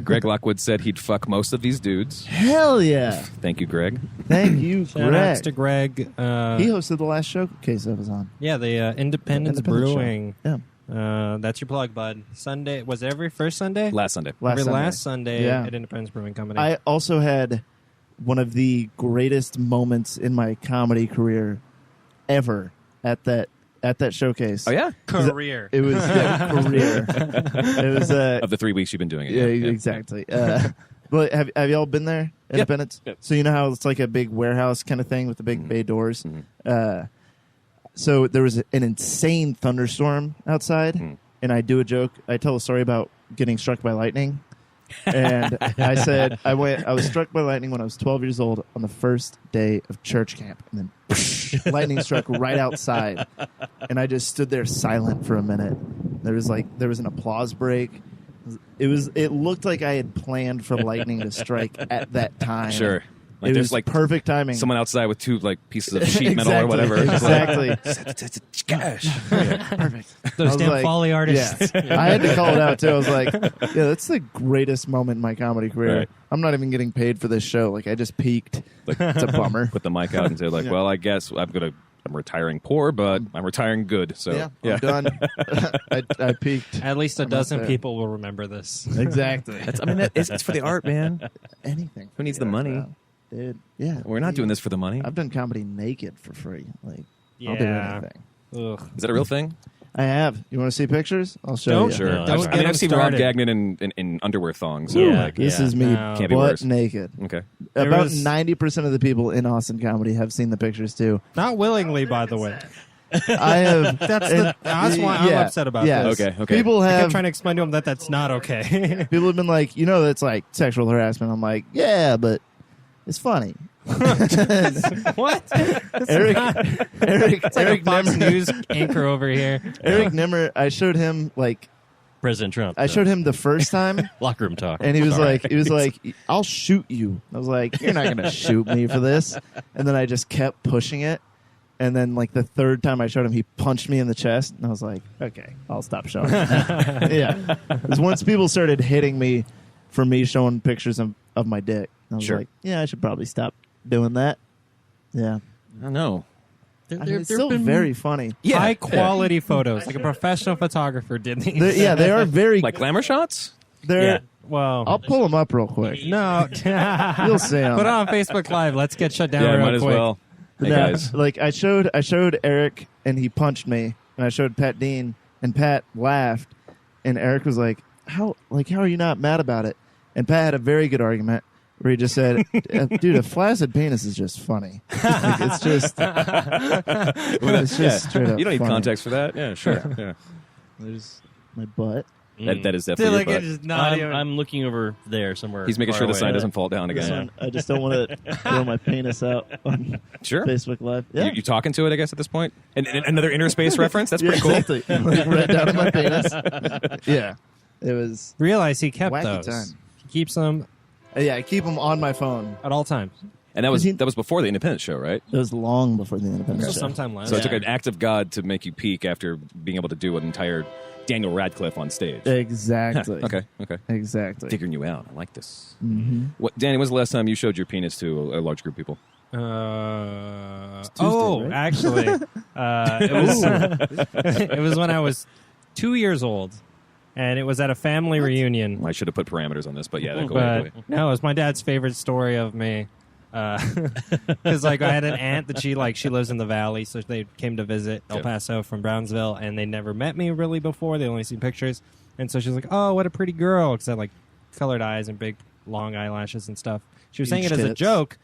Speaker 4: Greg Lockwood said he'd fuck most of these dudes.
Speaker 1: Hell yeah.
Speaker 4: Thank you, Greg.
Speaker 1: Thank you,
Speaker 5: Shout outs to
Speaker 1: Greg.
Speaker 5: Greg.
Speaker 1: He hosted the last showcase I was on.
Speaker 5: Yeah, the Independence
Speaker 1: Independent
Speaker 5: Brewing.
Speaker 1: show.
Speaker 5: That's your plug, bud. Sunday. Was it every first Sunday?
Speaker 4: Last Sunday.
Speaker 5: Every
Speaker 1: Sunday.
Speaker 5: last Sunday
Speaker 1: Yeah.
Speaker 5: at Independence Brewing Company.
Speaker 1: I also had one of the greatest moments in my comedy career ever at that showcase.
Speaker 4: Oh, yeah?
Speaker 5: Career.
Speaker 1: It was career. It was
Speaker 4: Of the 3 weeks you've been doing it.
Speaker 1: yeah, exactly. But have y'all been there? Independence.
Speaker 4: Yep.
Speaker 1: So you know how it's like a big warehouse kind of thing with the big bay doors.
Speaker 4: Mhm.
Speaker 1: So there was an insane thunderstorm outside, and I do a joke. I tell a story about getting struck by lightning, And I said, I was struck by lightning when I was 12 years old on the first day of church camp. And then lightning struck right outside. And I just stood there silent for a minute. There was an applause break. It looked like I had planned for lightning to strike at that time.
Speaker 4: Sure. Like
Speaker 1: it
Speaker 4: there's
Speaker 1: was
Speaker 4: like
Speaker 1: perfect timing.
Speaker 4: someone outside with two like pieces of sheet metal or whatever.
Speaker 1: Exactly.
Speaker 4: Gosh.
Speaker 1: Perfect.
Speaker 2: Those
Speaker 1: I was
Speaker 2: damn
Speaker 1: like,
Speaker 2: Foley artists.
Speaker 1: Yeah. I had to call it out too. I was like, yeah, that's the greatest moment in my comedy career.
Speaker 4: Right.
Speaker 1: I'm not even getting paid for this show. Like I just peaked.
Speaker 4: Like,
Speaker 1: it's a bummer.
Speaker 4: Put the mic out and say like,
Speaker 1: Yeah.
Speaker 4: well, I guess I'm retiring poor, but I'm retiring good. So
Speaker 1: Yeah, I'm done. I peaked.
Speaker 5: At least a
Speaker 1: I'm not
Speaker 5: dozen
Speaker 1: there.
Speaker 5: people will remember this.
Speaker 1: Exactly.
Speaker 4: it's for the art, man.
Speaker 1: Anything.
Speaker 4: Who needs the money?
Speaker 1: Dude. Yeah.
Speaker 4: We're not doing this for the money.
Speaker 1: I've done comedy naked for free. Like I'll do
Speaker 5: Yeah.
Speaker 1: anything.
Speaker 5: Ugh.
Speaker 4: Is that a real thing?
Speaker 1: I have. You want to see pictures? I'll show
Speaker 5: Don't
Speaker 1: you.
Speaker 4: Sure.
Speaker 2: No,
Speaker 5: Don't
Speaker 4: I
Speaker 5: get
Speaker 4: mean,
Speaker 5: him
Speaker 4: I've seen Rob
Speaker 5: started.
Speaker 4: Gagnon in underwear thongs. So
Speaker 2: Yeah.
Speaker 4: like,
Speaker 1: This is me
Speaker 5: No.
Speaker 4: Can't be
Speaker 1: butt
Speaker 4: worse.
Speaker 1: naked.
Speaker 4: okay.
Speaker 1: About
Speaker 5: was-
Speaker 1: 90% of the people in Austin comedy have seen the pictures too.
Speaker 5: Not willingly, by the way.
Speaker 1: I have.
Speaker 5: That's why I'm upset about
Speaker 1: yes.
Speaker 5: this.
Speaker 4: Okay.
Speaker 1: People
Speaker 5: I kept
Speaker 1: have
Speaker 5: trying to explain to him that that's not okay.
Speaker 1: people have been like, that's like sexual harassment. I'm like, yeah, but it's funny.
Speaker 5: What?
Speaker 1: Eric
Speaker 5: It's like
Speaker 1: Eric
Speaker 5: a Fox
Speaker 1: Nimmer,
Speaker 5: News anchor over here.
Speaker 1: Eric Nimmer. I showed him
Speaker 2: President Trump.
Speaker 1: I showed him the first time,
Speaker 2: locker room talk.
Speaker 1: and he was
Speaker 2: Sorry.
Speaker 1: like, I'll shoot you. I was like, you're not gonna shoot me for this. And then I just kept pushing it. And then, like, the third time I showed him, he punched me in the chest. And I was like, okay, I'll stop showing him. Yeah. Because once people started hitting me for me showing pictures of my dick, I was
Speaker 4: Sure.
Speaker 1: like, yeah, I should probably stop doing that. Yeah.
Speaker 4: I don't know.
Speaker 1: I mean, it's still very funny.
Speaker 4: Yeah.
Speaker 5: High quality photos, like a professional photographer did these.
Speaker 1: They are very...
Speaker 4: Like glamour shots?
Speaker 1: they're,
Speaker 5: Yeah. Well,
Speaker 1: I'll pull them up real quick.
Speaker 5: no.
Speaker 1: You'll see them.
Speaker 5: Put it on Facebook Live. Let's get shut down
Speaker 4: Yeah,
Speaker 5: real
Speaker 4: might as
Speaker 5: quick.
Speaker 4: well. Hey,
Speaker 1: No,
Speaker 4: guys.
Speaker 1: like I showed Eric and he punched me, and I showed Pat Dean and Pat laughed, and Eric was like, how are you not mad about it? And Pat had a very good argument where he just said, dude, a flaccid penis is just funny. Like, it's just straight up
Speaker 4: You don't need
Speaker 1: funny.
Speaker 4: context for that. Yeah, sure. Yeah.
Speaker 1: There's my butt.
Speaker 4: That is
Speaker 5: They're
Speaker 4: definitely
Speaker 5: like,
Speaker 4: your
Speaker 5: it
Speaker 4: butt.
Speaker 5: is not even.
Speaker 2: I'm looking over there somewhere.
Speaker 4: He's making
Speaker 2: far
Speaker 4: sure the
Speaker 2: away.
Speaker 4: sign doesn't fall down
Speaker 1: This
Speaker 4: again.
Speaker 1: one, I just don't want to throw my penis out on
Speaker 4: Sure.
Speaker 1: Facebook Live. Yeah.
Speaker 4: You talking to it, I guess, at this point? And another inner space reference? That's
Speaker 1: Yeah,
Speaker 4: pretty cool.
Speaker 1: exactly. Like, right down to my penis. Yeah. It was...
Speaker 5: Realize he kept
Speaker 1: Wacky
Speaker 5: those.
Speaker 1: time.
Speaker 5: He keeps them
Speaker 1: Yeah, I keep them on my phone.
Speaker 5: at all times.
Speaker 4: And that was before the Independence show, right?
Speaker 1: It was long before the Independence
Speaker 5: So
Speaker 1: show.
Speaker 5: sometime last
Speaker 4: So it
Speaker 5: year.
Speaker 4: took an act of God to make you peak after being able to do an entire Daniel Radcliffe on stage.
Speaker 1: Exactly.
Speaker 4: Okay.
Speaker 1: Exactly.
Speaker 4: Figuring you out. I like this.
Speaker 1: Mm-hmm.
Speaker 4: Danny, when's the last time you showed your penis to a large group of people?
Speaker 1: right?
Speaker 5: Actually, it was when I was 2 years old, and it was at a family reunion.
Speaker 4: I should have put parameters on this, but yeah, go
Speaker 5: But
Speaker 4: ahead.
Speaker 5: no, it was my dad's favorite story of me. Because like I had an aunt that she lives in the valley, so they came to visit El
Speaker 4: Yeah.
Speaker 5: Paso from Brownsville, and they never met me really before. They only seen pictures, and so she was like, "Oh, what a pretty girl!" Because I had like colored eyes and big long eyelashes and stuff. She was saying it
Speaker 1: Huge
Speaker 5: as a
Speaker 1: tits.
Speaker 5: joke,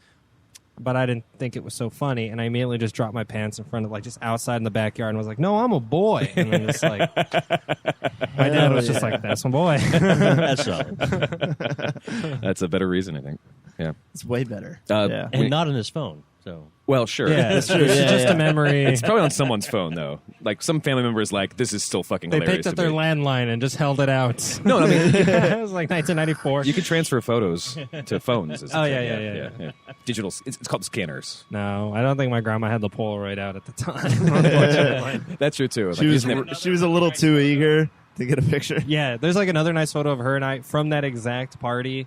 Speaker 5: but I didn't think it was so funny, and I immediately just dropped my pants in front of just outside in the backyard and was like, "No, I'm a boy," and then just like my dad was just like, "That's my boy."
Speaker 2: That's solid.
Speaker 4: That's a better reason, I think. Yeah.
Speaker 1: It's way better.
Speaker 4: Yeah.
Speaker 2: And not on his phone. So
Speaker 4: Well, sure.
Speaker 5: Yeah,
Speaker 1: That's true.
Speaker 5: It's
Speaker 1: Yeah,
Speaker 5: just
Speaker 1: yeah.
Speaker 5: a memory.
Speaker 4: It's probably on someone's phone, though. Like, some family member is like, this is still fucking
Speaker 5: They
Speaker 4: hilarious
Speaker 5: picked up
Speaker 4: to
Speaker 5: their
Speaker 4: me.
Speaker 5: landline and just held it out.
Speaker 4: No, I mean,
Speaker 5: It was like 1994.
Speaker 4: you can transfer photos to phones. as a
Speaker 5: Oh,
Speaker 4: kid.
Speaker 5: yeah.
Speaker 4: Digital. It's called scanners.
Speaker 5: No, I don't think my grandma had the Polaroid out at the time. Unfortunately.
Speaker 4: That's true, too. Like,
Speaker 1: She was
Speaker 4: he's never-
Speaker 1: she was a little too eager to get a picture.
Speaker 5: Yeah, there's like another nice photo of her and I from that exact party.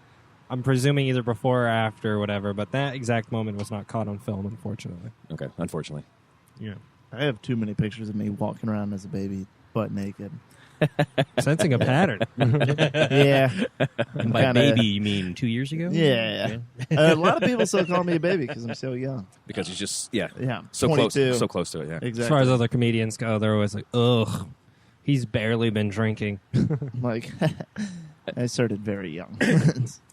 Speaker 5: I'm presuming either before or after or whatever, but that exact moment was not caught on film, unfortunately.
Speaker 4: Okay, unfortunately.
Speaker 5: Yeah.
Speaker 1: I have too many pictures of me walking around as a baby, butt naked.
Speaker 5: Sensing a pattern.
Speaker 1: Yeah.
Speaker 2: and by baby, you mean 2 years ago?
Speaker 1: Yeah. A lot of people still call me a baby because I'm so young.
Speaker 4: Because he's just, yeah.
Speaker 1: Yeah.
Speaker 4: So
Speaker 1: 22.
Speaker 4: close to it, yeah.
Speaker 1: Exactly.
Speaker 5: As far as other comedians go, they're always like, ugh, he's barely been drinking.
Speaker 1: Like, I started very young.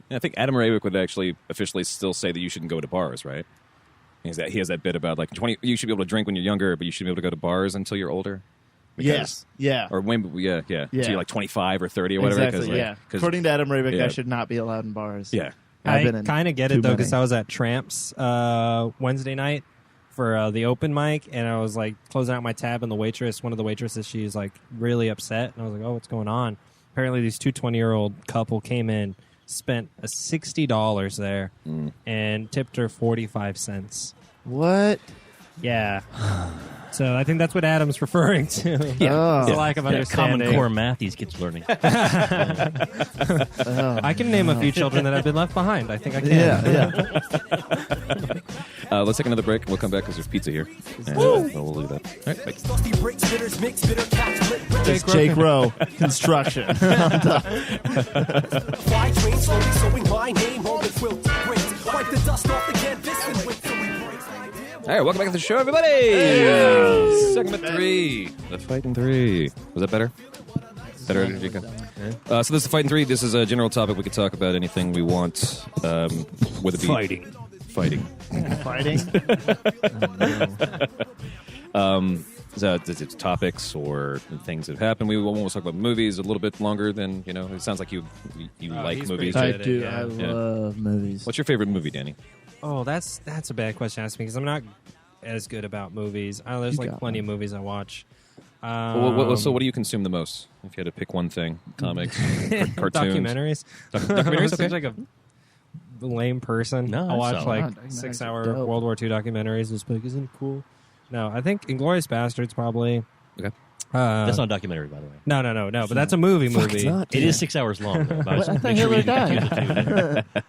Speaker 4: I think Adam Raywick would actually officially still say that you shouldn't go to bars, right? He has that bit about like 20. You should be able to drink when you're younger, but you shouldn't be able to go to bars until you're older.
Speaker 1: Yes. Yeah.
Speaker 4: Or when, yeah.
Speaker 1: Yeah.
Speaker 4: So you're like 25 or 30 or whatever.
Speaker 1: Exactly. Yeah.
Speaker 4: 'cause-
Speaker 1: According to Adam Rabick,
Speaker 4: yeah.
Speaker 1: I should not be allowed in bars.
Speaker 4: yeah.
Speaker 1: I've
Speaker 5: I
Speaker 1: been in
Speaker 5: kind of get
Speaker 1: too
Speaker 5: it though because
Speaker 1: many.
Speaker 5: I was at Tramps Wednesday night for the open mic, and I was like closing out my tab, and one of the waitresses, she's like really upset, and I was like, "Oh, what's going on?" Apparently, these two 20-year-old couple came in, spent $60 there, and tipped her 45 cents.
Speaker 1: What?
Speaker 5: Yeah. So I think that's what Adam's referring to.
Speaker 1: Yeah.
Speaker 5: It's a lack of
Speaker 2: That common
Speaker 5: understanding.
Speaker 2: core math these kids learning.
Speaker 5: I can name a few children that have been left behind. I think I can.
Speaker 1: Yeah.
Speaker 4: Let's take another break. We'll come back because there's pizza here. And, we'll leave that. All right, bye.
Speaker 3: Dusty bricks, bitters, mix, bitter caps, split,
Speaker 1: It's Jake Rowe Construction.
Speaker 3: fly train, slowly sewing my name on the quilt. Bricks, wipe the dust off the canvas and wait till we break.
Speaker 4: All right, welcome back to the show, everybody. Segment 3, the Fighting 3. Was that better? Better, Jacob? So this is the Fighting 3. This is a general topic. We could talk about anything we want. Whether it be
Speaker 2: Fighting.
Speaker 1: Fighting.
Speaker 4: So it's topics or things that have happened. We won't talk about movies a little bit longer than, it sounds like you like
Speaker 5: he's
Speaker 4: movies.
Speaker 5: pretty
Speaker 1: I
Speaker 5: good.
Speaker 1: do.
Speaker 5: Yeah.
Speaker 1: I love movies.
Speaker 4: What's your favorite movie, Danny?
Speaker 5: Oh, that's a bad question to ask me because I'm not as good about movies. There's
Speaker 1: You
Speaker 5: like
Speaker 1: got
Speaker 5: plenty
Speaker 1: one.
Speaker 5: of movies I watch.
Speaker 4: So what do you consume the most? If you had to pick one thing, comics, cartoons,
Speaker 5: Documentaries.
Speaker 4: Documentaries,
Speaker 5: Seems like a lame person.
Speaker 2: No,
Speaker 5: I
Speaker 2: that's
Speaker 5: watch
Speaker 2: solid.
Speaker 5: like
Speaker 1: Documentaries are
Speaker 5: 6-hour
Speaker 1: dope.
Speaker 5: World War II documentaries. It's like, isn't it cool? No, I think Inglourious Bastards probably.
Speaker 4: Okay.
Speaker 2: That's not a documentary, by the way.
Speaker 5: No. But that's a movie.
Speaker 2: It is 6 hours long. Though, but I just
Speaker 1: I thought
Speaker 2: make sure we
Speaker 1: Hitler
Speaker 2: didn't confuse the two.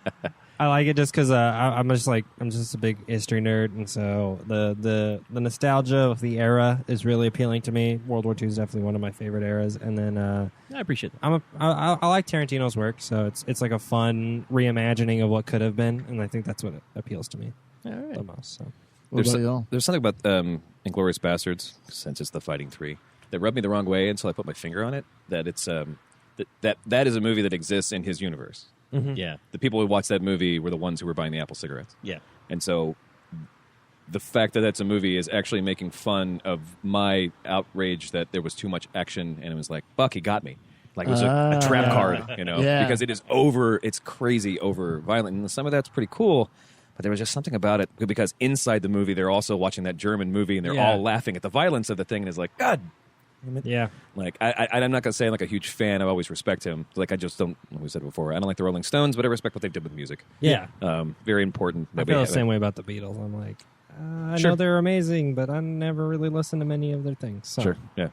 Speaker 5: I like it just because I'm just a big history nerd, and so the nostalgia of the era is really appealing to me. World War II is definitely one of my favorite eras, and then
Speaker 2: I appreciate that.
Speaker 5: I like Tarantino's work, so it's like a fun reimagining of what could have been, and I think that's what appeals to me
Speaker 2: All right.
Speaker 5: the most. So.
Speaker 1: What about y'all?
Speaker 4: There's something about Inglourious Bastards, since it's the Fighting 3, that rubbed me the wrong way until I put my finger on it. That it's that is a movie that exists in his universe.
Speaker 2: Yeah.
Speaker 4: The people who watched that movie were the ones who were buying the Apple cigarettes.
Speaker 2: Yeah.
Speaker 4: And so the fact that that's a movie is actually making fun of my outrage that there was too much action, and it was like, fuck, he got me. Like it was a trap card,
Speaker 1: Yeah.
Speaker 4: because it's crazy over violent. And some of that's pretty cool, but there was just something about it because inside the movie, they're also watching that German movie and they're
Speaker 5: Yeah.
Speaker 4: all laughing at the violence of the thing. And it's like, God,
Speaker 5: Yeah.
Speaker 4: like I'm not gonna say I'm like a huge fan. I always respect him. Like I just don't. We said it before. I don't like the Rolling Stones, but I respect what they did with music.
Speaker 5: Yeah.
Speaker 4: Very important.
Speaker 5: I feel the same way about the Beatles. I'm like, I
Speaker 4: Sure.
Speaker 5: know they're amazing, but I never really listened to many of their things. So.
Speaker 4: Sure. Yeah.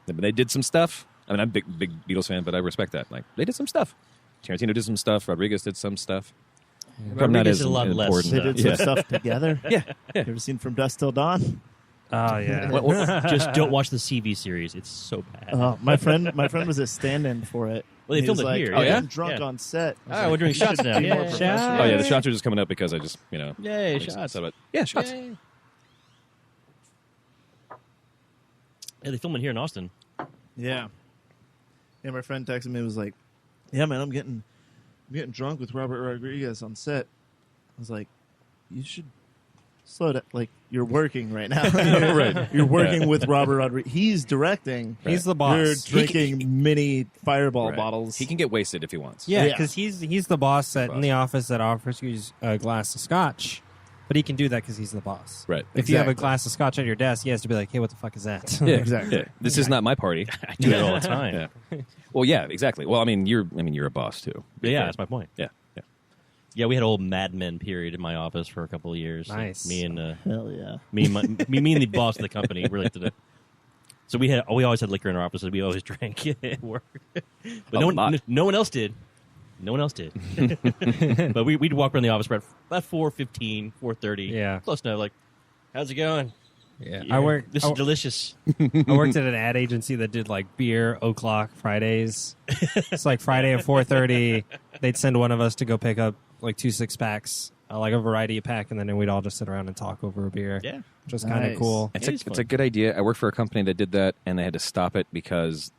Speaker 4: But they did some stuff. I mean, I'm a big Beatles fan, but I respect that. Like they did some stuff. Tarantino did some stuff. Rodriguez did some stuff. Probably not
Speaker 2: Rodriguez
Speaker 4: as
Speaker 2: did a lot less.
Speaker 4: important.
Speaker 1: They did some stuff together.
Speaker 4: Yeah.
Speaker 1: You ever seen From Dusk Till Dawn?
Speaker 5: Oh yeah.
Speaker 2: Just don't watch the CV series. It's so bad.
Speaker 1: My friend was a stand-in for it.
Speaker 2: Well, they
Speaker 1: He
Speaker 2: filmed
Speaker 1: was
Speaker 2: it
Speaker 1: like,
Speaker 2: here,
Speaker 1: "I'm
Speaker 2: yeah?
Speaker 1: getting drunk
Speaker 2: Yeah.
Speaker 1: on set." I was
Speaker 2: We're doing
Speaker 1: "You should
Speaker 2: shots now.
Speaker 1: be more
Speaker 2: Yeah.
Speaker 1: professional."
Speaker 4: Oh yeah, the shots are just coming up because I just
Speaker 2: Yay,
Speaker 4: just
Speaker 2: shots.
Speaker 4: said it. Yeah, shots.
Speaker 2: Yay. Yeah, they film it here in Austin.
Speaker 1: Yeah. Yeah, my friend texted me and was like, "Yeah, man, I'm getting drunk with Robert Rodriguez on set." I was like, "You should slow down. Like, you're working right now.
Speaker 4: Right.
Speaker 1: You're working with Robert Rodriguez. He's directing.
Speaker 5: He's the boss.
Speaker 1: You're
Speaker 5: He
Speaker 1: drinking mini Fireball
Speaker 4: Right.
Speaker 1: bottles.
Speaker 4: He can get wasted if he wants.
Speaker 5: Yeah,
Speaker 1: Yeah.
Speaker 5: because he's the boss in the office that offers you a glass of scotch, but he can do that because he's the boss.
Speaker 4: Right.
Speaker 5: If you have a
Speaker 1: Exactly.
Speaker 5: glass of scotch at your desk, he has to be like, "Hey, what the fuck is that?"
Speaker 4: Yeah,
Speaker 1: Exactly.
Speaker 4: yeah. This is not my party.
Speaker 2: I do that all the time.
Speaker 4: Yeah. Well, yeah, exactly. Well, I mean, you're a boss too.
Speaker 2: Yeah, that's my point.
Speaker 4: Yeah. Yeah.
Speaker 2: Yeah, we had an old Mad Men period in my office for a couple of years.
Speaker 5: Nice.
Speaker 2: Me and
Speaker 1: Hell yeah.
Speaker 2: me and the boss of the company really did it. So we always had liquor in our offices. We always drank at work, but
Speaker 4: A lot.
Speaker 2: no one else did. No one else did. But we'd walk around the office about 4:15, 4:30.
Speaker 5: Yeah.
Speaker 2: Close enough. Like, how's it going?
Speaker 5: Yeah.
Speaker 2: This is delicious.
Speaker 5: I worked at an ad agency that did like beer o'clock Fridays. It's like Friday at 4:30. They'd send one of us to go pick up like 2 6-packs, like a variety pack, and then we'd all just sit around and talk over a beer.
Speaker 2: Yeah.
Speaker 5: Which was kind of
Speaker 1: Nice.
Speaker 5: cool.
Speaker 2: It is
Speaker 4: It's
Speaker 2: fun.
Speaker 4: a good idea. I worked for a company that did that, and they had to stop it because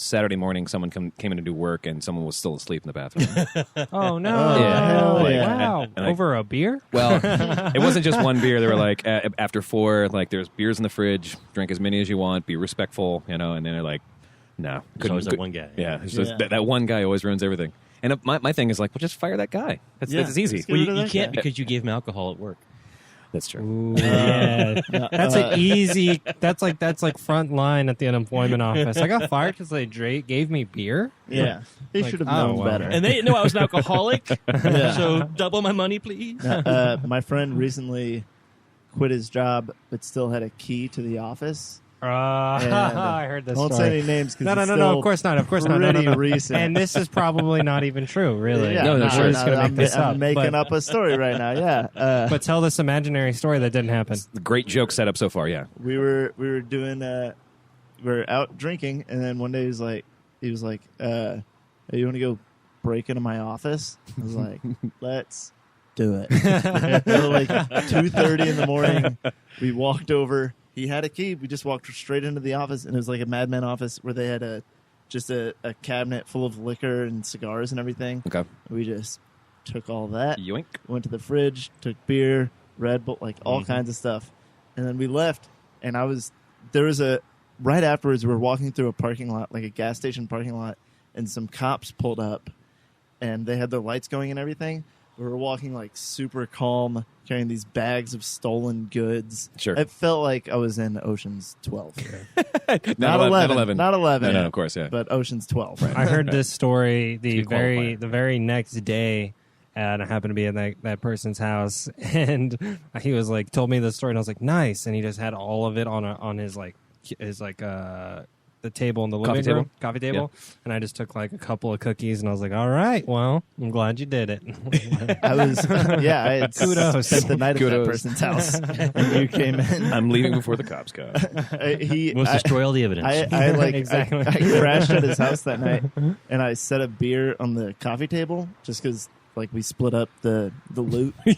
Speaker 4: Saturday morning, someone came in to do work, and someone was still asleep in the bathroom.
Speaker 5: Oh no!
Speaker 1: hell yeah.
Speaker 5: Wow! Over a beer?
Speaker 4: Well, it wasn't just one beer. They were like, after 4, like, there's beers in the fridge. Drink as many as you want. Be respectful, And then they're like, no.
Speaker 2: There's always that one guy.
Speaker 4: Yeah. It's just that one guy always ruins everything. And my thing is like, well, just fire that guy. That's easy.
Speaker 2: Well, you can't because you gave him alcohol at work.
Speaker 4: That's true.
Speaker 5: Ooh, yeah, that's an easy. That's like front line at the unemployment office. I got fired because they gave me beer.
Speaker 1: Yeah, they
Speaker 5: Like,
Speaker 1: should have
Speaker 5: oh,
Speaker 1: known
Speaker 5: wow.
Speaker 1: better.
Speaker 2: And they didn't know I was an alcoholic. So double my money, please.
Speaker 1: My friend recently quit his job, but still had a key to the office.
Speaker 5: I heard this.
Speaker 1: Won't
Speaker 5: story.
Speaker 1: say any names because
Speaker 5: No. Of course not. Of course not. No,
Speaker 1: pretty
Speaker 5: no.
Speaker 1: recent.
Speaker 5: And this is probably not even true, really.
Speaker 1: Yeah,
Speaker 4: No, sure.
Speaker 5: We're just gonna make this up.
Speaker 1: I'm making
Speaker 5: but,
Speaker 1: up a story right now. Yeah,
Speaker 5: but tell this imaginary story that didn't happen.
Speaker 4: Great joke setup so far, yeah.
Speaker 1: we were doing we were out drinking, and then one day he was like, hey, you want to go break into my office? I was like, let's do it. Like 2:30 in the morning, we walked over. He had a key. We just walked straight into the office, and it was like a madman office where they had a cabinet full of liquor and cigars and everything.
Speaker 4: Okay.
Speaker 1: We just took all that,
Speaker 4: Yoink.
Speaker 1: went to the fridge, took beer, Red Bull, like all kinds of stuff, and then we left. And right afterwards, we were walking through a parking lot, like a gas station parking lot, and some cops pulled up, and they had their lights going and everything. We were walking like super calm, carrying these bags of stolen goods.
Speaker 4: Sure.
Speaker 1: It felt like I was in Ocean's 12.
Speaker 4: Not 11.
Speaker 1: Not 11.
Speaker 4: No, of course, yeah.
Speaker 1: But Ocean's 12.
Speaker 5: I heard this story the
Speaker 2: Good qualifier.
Speaker 5: very next day, and I happened to be in that person's house, and he was like told me the story, and I was like, nice, and he just had all of it on his the table in the living room, coffee table, and I just took like a couple of cookies, and I was like, all right, well, I'm glad you did it.
Speaker 1: I had
Speaker 5: Kudos.
Speaker 1: spent the night at that
Speaker 4: Kudos.
Speaker 1: person's house, and you came in.
Speaker 4: I'm leaving before the cops come.
Speaker 2: Let's destroy all the evidence.
Speaker 5: Exactly.
Speaker 1: I crashed at his house that night, and I set a beer on the coffee table just because. Like we split up the loot.
Speaker 5: the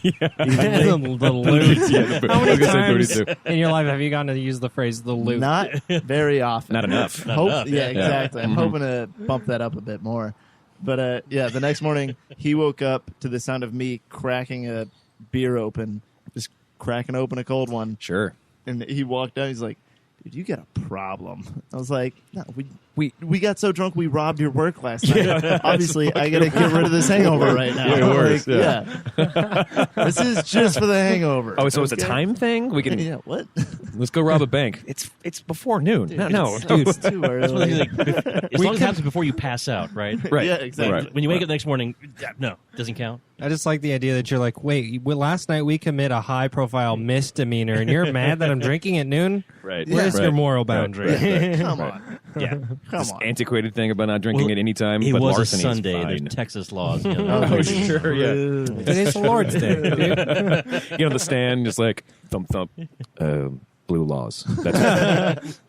Speaker 5: loot.
Speaker 4: Yeah,
Speaker 5: How many
Speaker 4: I was gonna say
Speaker 5: times
Speaker 4: 32.
Speaker 5: in your life have you gotten to use the phrase "the loot"?
Speaker 1: Not very often.
Speaker 4: Not enough.
Speaker 1: Yeah, exactly. I'm hoping to bump that up a bit more. But the next morning he woke up to the sound of me cracking a beer open, just cracking open a cold one.
Speaker 4: Sure.
Speaker 1: And he walked out. He's like, "Dude, you got a problem." I was like, "No, we got so drunk we robbed your work last night. Obviously, I got to get rid of this hangover right now."
Speaker 4: Yeah, worse,
Speaker 1: This is just for the hangover.
Speaker 4: Oh, so it's a
Speaker 1: Okay?
Speaker 4: time thing? We can
Speaker 1: Yeah, what?
Speaker 4: let's go rob a bank. It's before noon.
Speaker 1: Dude,
Speaker 4: no,
Speaker 1: it's
Speaker 4: dude.
Speaker 1: too
Speaker 2: As
Speaker 1: early.
Speaker 2: long as it happens before you pass out, right?
Speaker 4: Right.
Speaker 1: Yeah, exactly.
Speaker 4: Right.
Speaker 2: When you wake up the next morning, no, doesn't count.
Speaker 5: I just like the idea that you're like, wait, last night we commit a high-profile misdemeanor, and you're mad that I'm drinking at noon?
Speaker 4: Right.
Speaker 5: Where's
Speaker 4: Right.
Speaker 5: your moral boundary?
Speaker 1: Yeah, come on.
Speaker 2: Yeah.
Speaker 1: Come on.
Speaker 4: Antiquated thing about not drinking
Speaker 2: Well,
Speaker 4: at any time.
Speaker 2: It
Speaker 4: but
Speaker 2: was a
Speaker 4: larceny is
Speaker 2: Sunday.
Speaker 4: fine.
Speaker 2: There's Texas laws. You
Speaker 1: Oh,
Speaker 2: know.
Speaker 4: sure, yeah.
Speaker 5: Today's the Lord's Day, dude.
Speaker 4: Get on the stand, just like thump thump. Blue laws. That's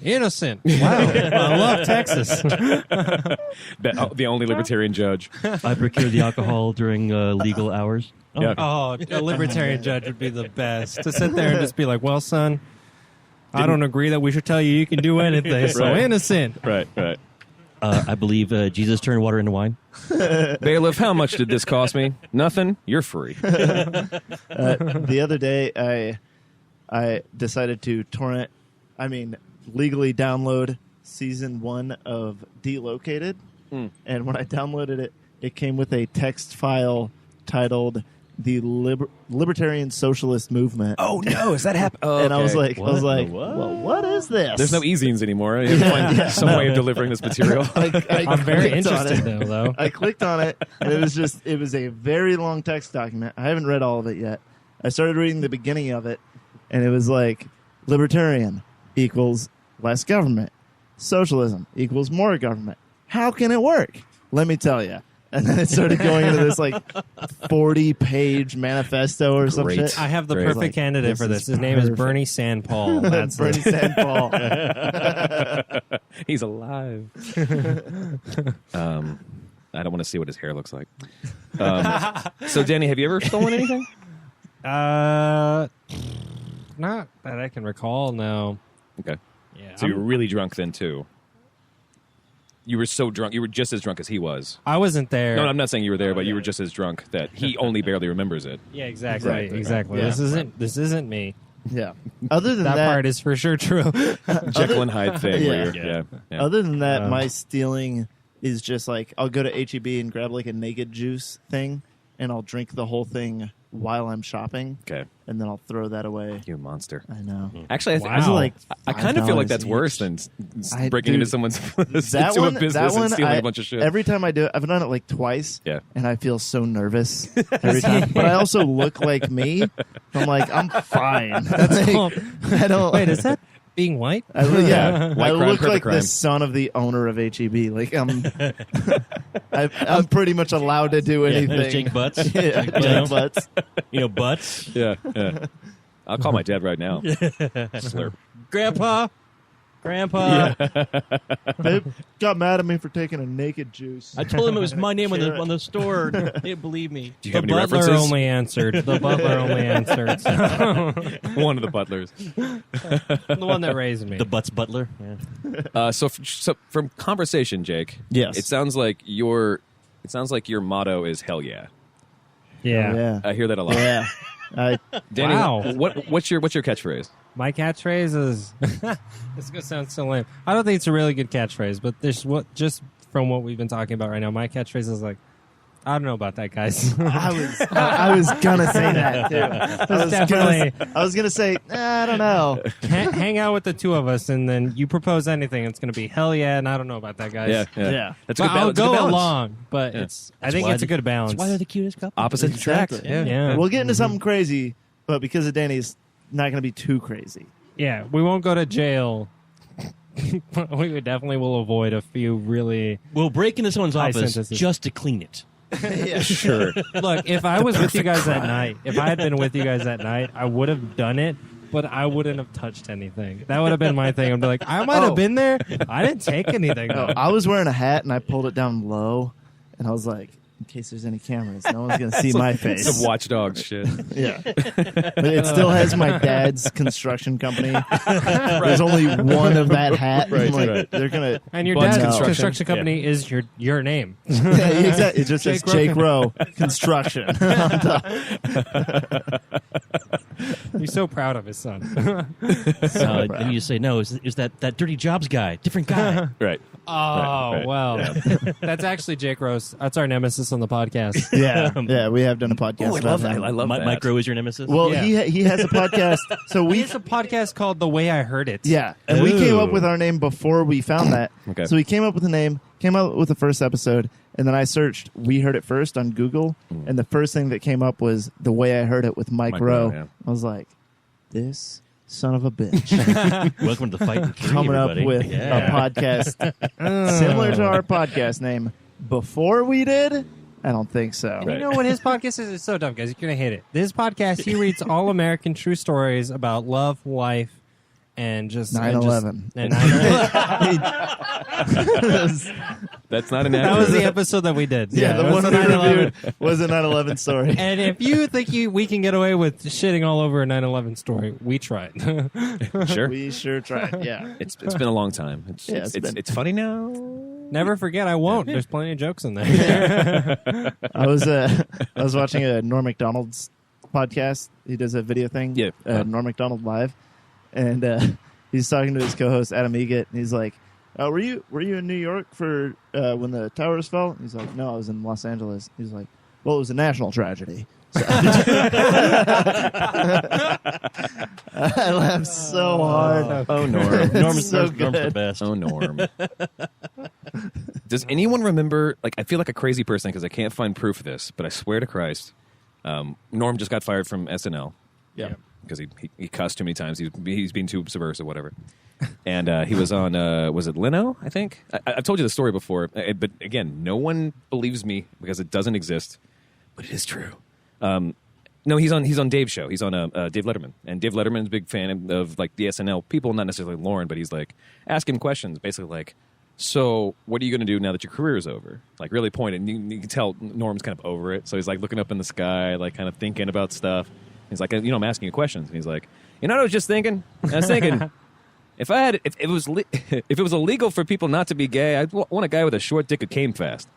Speaker 5: Innocent. Wow. I love Texas.
Speaker 4: the only libertarian judge.
Speaker 2: I procured the alcohol during legal hours.
Speaker 4: Yeah.
Speaker 5: Oh, a libertarian judge would be the best. To sit there and just be like, well, son, I don't agree that we should tell you can do anything, so
Speaker 4: Right.
Speaker 5: innocent.
Speaker 4: Right.
Speaker 2: I believe Jesus turned water into wine.
Speaker 4: Bailiff, how much did this cost me? Nothing. You're free.
Speaker 1: The other day, I decided to legally download season 1 of Delocated, and when I downloaded it, it came with a text file titled "The Libertarian Socialist Movement."
Speaker 4: Oh no, is that happening? Oh,
Speaker 1: and I was
Speaker 4: okay.
Speaker 1: like,
Speaker 2: What?
Speaker 1: well, what is this?
Speaker 4: There's no e-zines anymore. You have to find some way of delivering this material.
Speaker 5: I'm very
Speaker 1: clicked on
Speaker 5: interested
Speaker 1: it.
Speaker 5: now, though.
Speaker 1: I clicked on it, and it was a very long text document. I haven't read all of it yet. I started reading the beginning of it, and it was like, libertarian equals less government. Socialism equals more government. How can it work? Let me tell you. And then it started going into this like 40-page manifesto or some
Speaker 4: Great.
Speaker 1: shit.
Speaker 5: I have the
Speaker 4: Great.
Speaker 5: perfect
Speaker 1: Like,
Speaker 5: candidate
Speaker 1: this
Speaker 5: for this.
Speaker 1: is
Speaker 5: His name is
Speaker 1: perfect.
Speaker 5: Bernie Sandpaul. That's
Speaker 1: Bernie Sandpaul.
Speaker 4: He's alive. I don't want to see what his hair looks like. So, Danny, have you ever stolen anything?
Speaker 5: Not that I can recall. No.
Speaker 4: Okay.
Speaker 5: Yeah.
Speaker 4: So you're really drunk then, too. you were so drunk. You were just as drunk as he was.
Speaker 5: I wasn't there.
Speaker 4: No, I'm not saying you were there, but you were just as drunk that he only barely remembers it.
Speaker 5: Yeah, exactly.
Speaker 1: Yeah.
Speaker 5: This isn't me.
Speaker 1: Yeah. Other than
Speaker 5: That
Speaker 1: that,
Speaker 5: part is for sure true.
Speaker 4: Jekyll and Hyde thing.
Speaker 1: Yeah.
Speaker 4: Where you're, yeah.
Speaker 1: Other than that, my stealing is just like I'll go to HEB and grab like a naked juice thing, and I'll drink the whole thing while I'm shopping.
Speaker 4: Okay.
Speaker 1: And then I'll throw that away.
Speaker 4: You monster.
Speaker 1: I know.
Speaker 4: Actually,
Speaker 5: Wow.
Speaker 1: Those are like
Speaker 4: I kind of feel like
Speaker 1: $5
Speaker 4: that's
Speaker 1: each.
Speaker 4: worse than
Speaker 1: I-
Speaker 4: breaking into
Speaker 1: dude,
Speaker 4: someone's
Speaker 1: That
Speaker 4: into
Speaker 1: one,
Speaker 4: a business
Speaker 1: that one,
Speaker 4: and stealing a bunch of shit.
Speaker 1: Every time I do it, I've done it like twice.
Speaker 4: Yeah.
Speaker 1: And I feel so nervous every time. But I also look like me. I'm like, I'm fine.
Speaker 5: all.
Speaker 1: I don't.
Speaker 5: Wait, is that being white?
Speaker 1: I, yeah,
Speaker 4: White
Speaker 1: I
Speaker 4: crime,
Speaker 1: look
Speaker 4: perfect
Speaker 1: like
Speaker 4: crime.
Speaker 1: the son of the owner of HEB. Like I'm pretty much allowed to do anything.
Speaker 2: There's Jake Butts.
Speaker 1: Yeah,
Speaker 2: You know?
Speaker 1: Jake Butts.
Speaker 2: Butts.
Speaker 4: Yeah. I'll call my dad right now. Slurp.
Speaker 5: Grandpa.
Speaker 1: They got mad at me for taking a naked juice.
Speaker 2: I told him it was my name
Speaker 1: Sure.
Speaker 2: on the store. They didn't believe me.
Speaker 4: Do you
Speaker 5: The
Speaker 4: have any
Speaker 5: butler
Speaker 4: references?
Speaker 5: only answered. The butler only answered.
Speaker 4: One of the butlers.
Speaker 5: The one that raised me.
Speaker 2: The Butts Butler. Yeah.
Speaker 4: So from conversation, Jake.
Speaker 1: Yes.
Speaker 4: It sounds like your motto is hell yeah.
Speaker 5: yeah.
Speaker 1: Yeah.
Speaker 4: I hear that a lot.
Speaker 1: Yeah.
Speaker 4: Danny,
Speaker 5: Wow.
Speaker 4: what's your catchphrase?
Speaker 5: My catchphrase is this is gonna sound so lame. I don't think it's a really good catchphrase, but just from what we've been talking about right now, my catchphrase is like, I don't know about that, guys.
Speaker 1: I was gonna say that too. I was gonna say, I don't know.
Speaker 5: Hang out with the two of us, and then you propose anything, it's gonna be hell yeah, and I don't know about that, guys.
Speaker 1: Yeah.
Speaker 4: That's a
Speaker 5: But
Speaker 4: good
Speaker 5: I'll
Speaker 4: balance. It's a good
Speaker 5: go
Speaker 4: balance.
Speaker 5: along, but
Speaker 4: Yeah.
Speaker 5: I think it's a good balance.
Speaker 2: That's why they're the cutest couple.
Speaker 4: Opposite
Speaker 1: Exactly.
Speaker 4: attract.
Speaker 5: Yeah.
Speaker 1: We'll get into something crazy, but because of Danny's not gonna be too crazy.
Speaker 5: Yeah, we won't go to jail. We definitely will avoid a few really.
Speaker 2: We'll break into someone's
Speaker 5: High
Speaker 2: office
Speaker 5: sentences.
Speaker 2: just to clean it.
Speaker 4: Sure.
Speaker 5: Look, if I was with you guys that night, if I had been with you guys that night, I would have done it, but I wouldn't have touched anything. That would have been my thing. I'd be like, I might have been there. I didn't take anything.
Speaker 1: No,
Speaker 5: though.
Speaker 1: I was wearing a hat and I pulled it down low, and I was like, in case there's any cameras, no one's gonna see my face.
Speaker 4: Some watchdog shit.
Speaker 1: Yeah, but it still has my dad's construction company. There's only one of that hat.
Speaker 4: Right,
Speaker 1: I'm like,
Speaker 4: right.
Speaker 1: they're gonna.
Speaker 5: And your
Speaker 1: but
Speaker 5: dad's
Speaker 1: no.
Speaker 5: construction company is your name.
Speaker 1: Yeah, exactly. It just says
Speaker 5: Jake
Speaker 1: Jake Rowe Construction. on top.
Speaker 5: He's so proud of his son.
Speaker 2: Then you say, no, is that dirty jobs guy? Different guy.
Speaker 4: Right.
Speaker 5: Oh,
Speaker 4: right.
Speaker 5: well. That's actually Jake Rose. That's our nemesis on the podcast.
Speaker 1: Yeah, we have done a podcast.
Speaker 4: Oh, I
Speaker 1: about
Speaker 4: love that.
Speaker 1: him.
Speaker 4: I love that.
Speaker 2: Mike Rowe is your nemesis?
Speaker 1: Well,
Speaker 5: Yeah.
Speaker 1: he has a podcast. So
Speaker 5: He
Speaker 1: we
Speaker 5: has a podcast called The Way I Heard It.
Speaker 1: Yeah, and we came up
Speaker 2: Ooh.
Speaker 1: with our name before we found that.
Speaker 4: Okay.
Speaker 1: So we came up with a name, came up with the first episode, and then I searched "We Heard It First" on Google, and the first thing that came up was "The Way I Heard It" with Mike Rowe.
Speaker 4: Yeah.
Speaker 1: I was like, "This son of a bitch
Speaker 2: Welcome to the Fighting Three,
Speaker 1: coming up
Speaker 2: everybody.
Speaker 1: with
Speaker 2: Yeah.
Speaker 1: a podcast similar to our podcast name before we did." I don't think so.
Speaker 5: You know what his podcast is? It's so dumb, guys. You're going to hate it. This podcast, he reads all American true stories about love, life, and just
Speaker 1: 9/11.
Speaker 5: And 9/11.
Speaker 4: That's not an
Speaker 5: That was the episode that we did.
Speaker 1: Yeah, the
Speaker 5: it was
Speaker 1: one
Speaker 5: the
Speaker 1: we
Speaker 5: 9/11.
Speaker 1: reviewed was a 9/11 story.
Speaker 5: And if you think we can get away with shitting all over a 9/11 story, we tried.
Speaker 4: Sure.
Speaker 1: We sure tried. Yeah.
Speaker 4: It's been a long time.
Speaker 1: Yeah,
Speaker 4: It's funny now.
Speaker 5: Never forget, I won't. There's plenty of jokes in there.
Speaker 1: I was watching a Norm Macdonald's podcast. He does a video thing.
Speaker 4: Yeah.
Speaker 1: Norm Macdonald Live, and he's talking to his co-host Adam Egett, and he's like, "Were you in New York for when the towers fell?" And he's like, "No, I was in Los Angeles." He's like, "Well, it was a national tragedy." So I laughed so hard.
Speaker 4: Oh, Norm.
Speaker 2: Norm's
Speaker 1: so
Speaker 2: the
Speaker 1: good.
Speaker 2: best.
Speaker 4: Oh, Norm. Does anyone remember? Like, I feel like a crazy person because I can't find proof of this, but I swear to Christ, Norm just got fired from SNL.
Speaker 1: Yeah.
Speaker 4: Because he cussed too many times. He's being too subversive, whatever. And he was on, was it Leno, I think? I've told you the story before, but again, no one believes me because it doesn't exist, but it is true. No, he's on Dave's show. He's on Dave Letterman, and Dave Letterman's a big fan of like the SNL people, not necessarily Lauren, but he's like asking questions, basically like, so what are you going to do now that your career is over? Like really pointed. And you can tell Norm's kind of over it, so he's like looking up in the sky, like kind of thinking about stuff. He's like, I'm asking you questions, and he's like, what I was just thinking? I was thinking, If it was if it was illegal for people not to be gay, I'd want a guy with a short dick who came fast.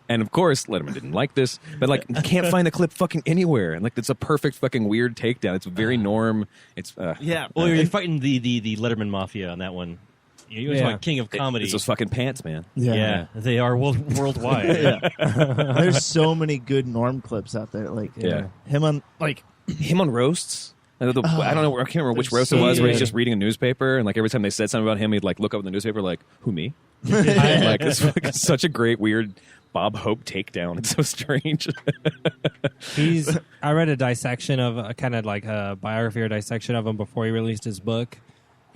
Speaker 4: And of course, Letterman didn't like this, but like, you can't find the clip fucking anywhere, and like, it's a perfect fucking weird takedown. It's very Norm. It's
Speaker 1: Yeah.
Speaker 2: Well, you're fighting the Letterman Mafia on that one. You're talking about King of Comedy.
Speaker 4: It's those fucking pants, man.
Speaker 2: Yeah, they are worldwide.
Speaker 1: There's so many good Norm clips out there. Like him on
Speaker 4: roasts. I don't know. I can't remember which roast it was, where he's just reading a newspaper, and like every time they said something about him, he'd like look up in the newspaper, like, "Who, me?" Like, it's like such a great, weird Bob Hope takedown. It's so strange.
Speaker 5: I read a dissection of a kind of like a biography or dissection of him before he released his book.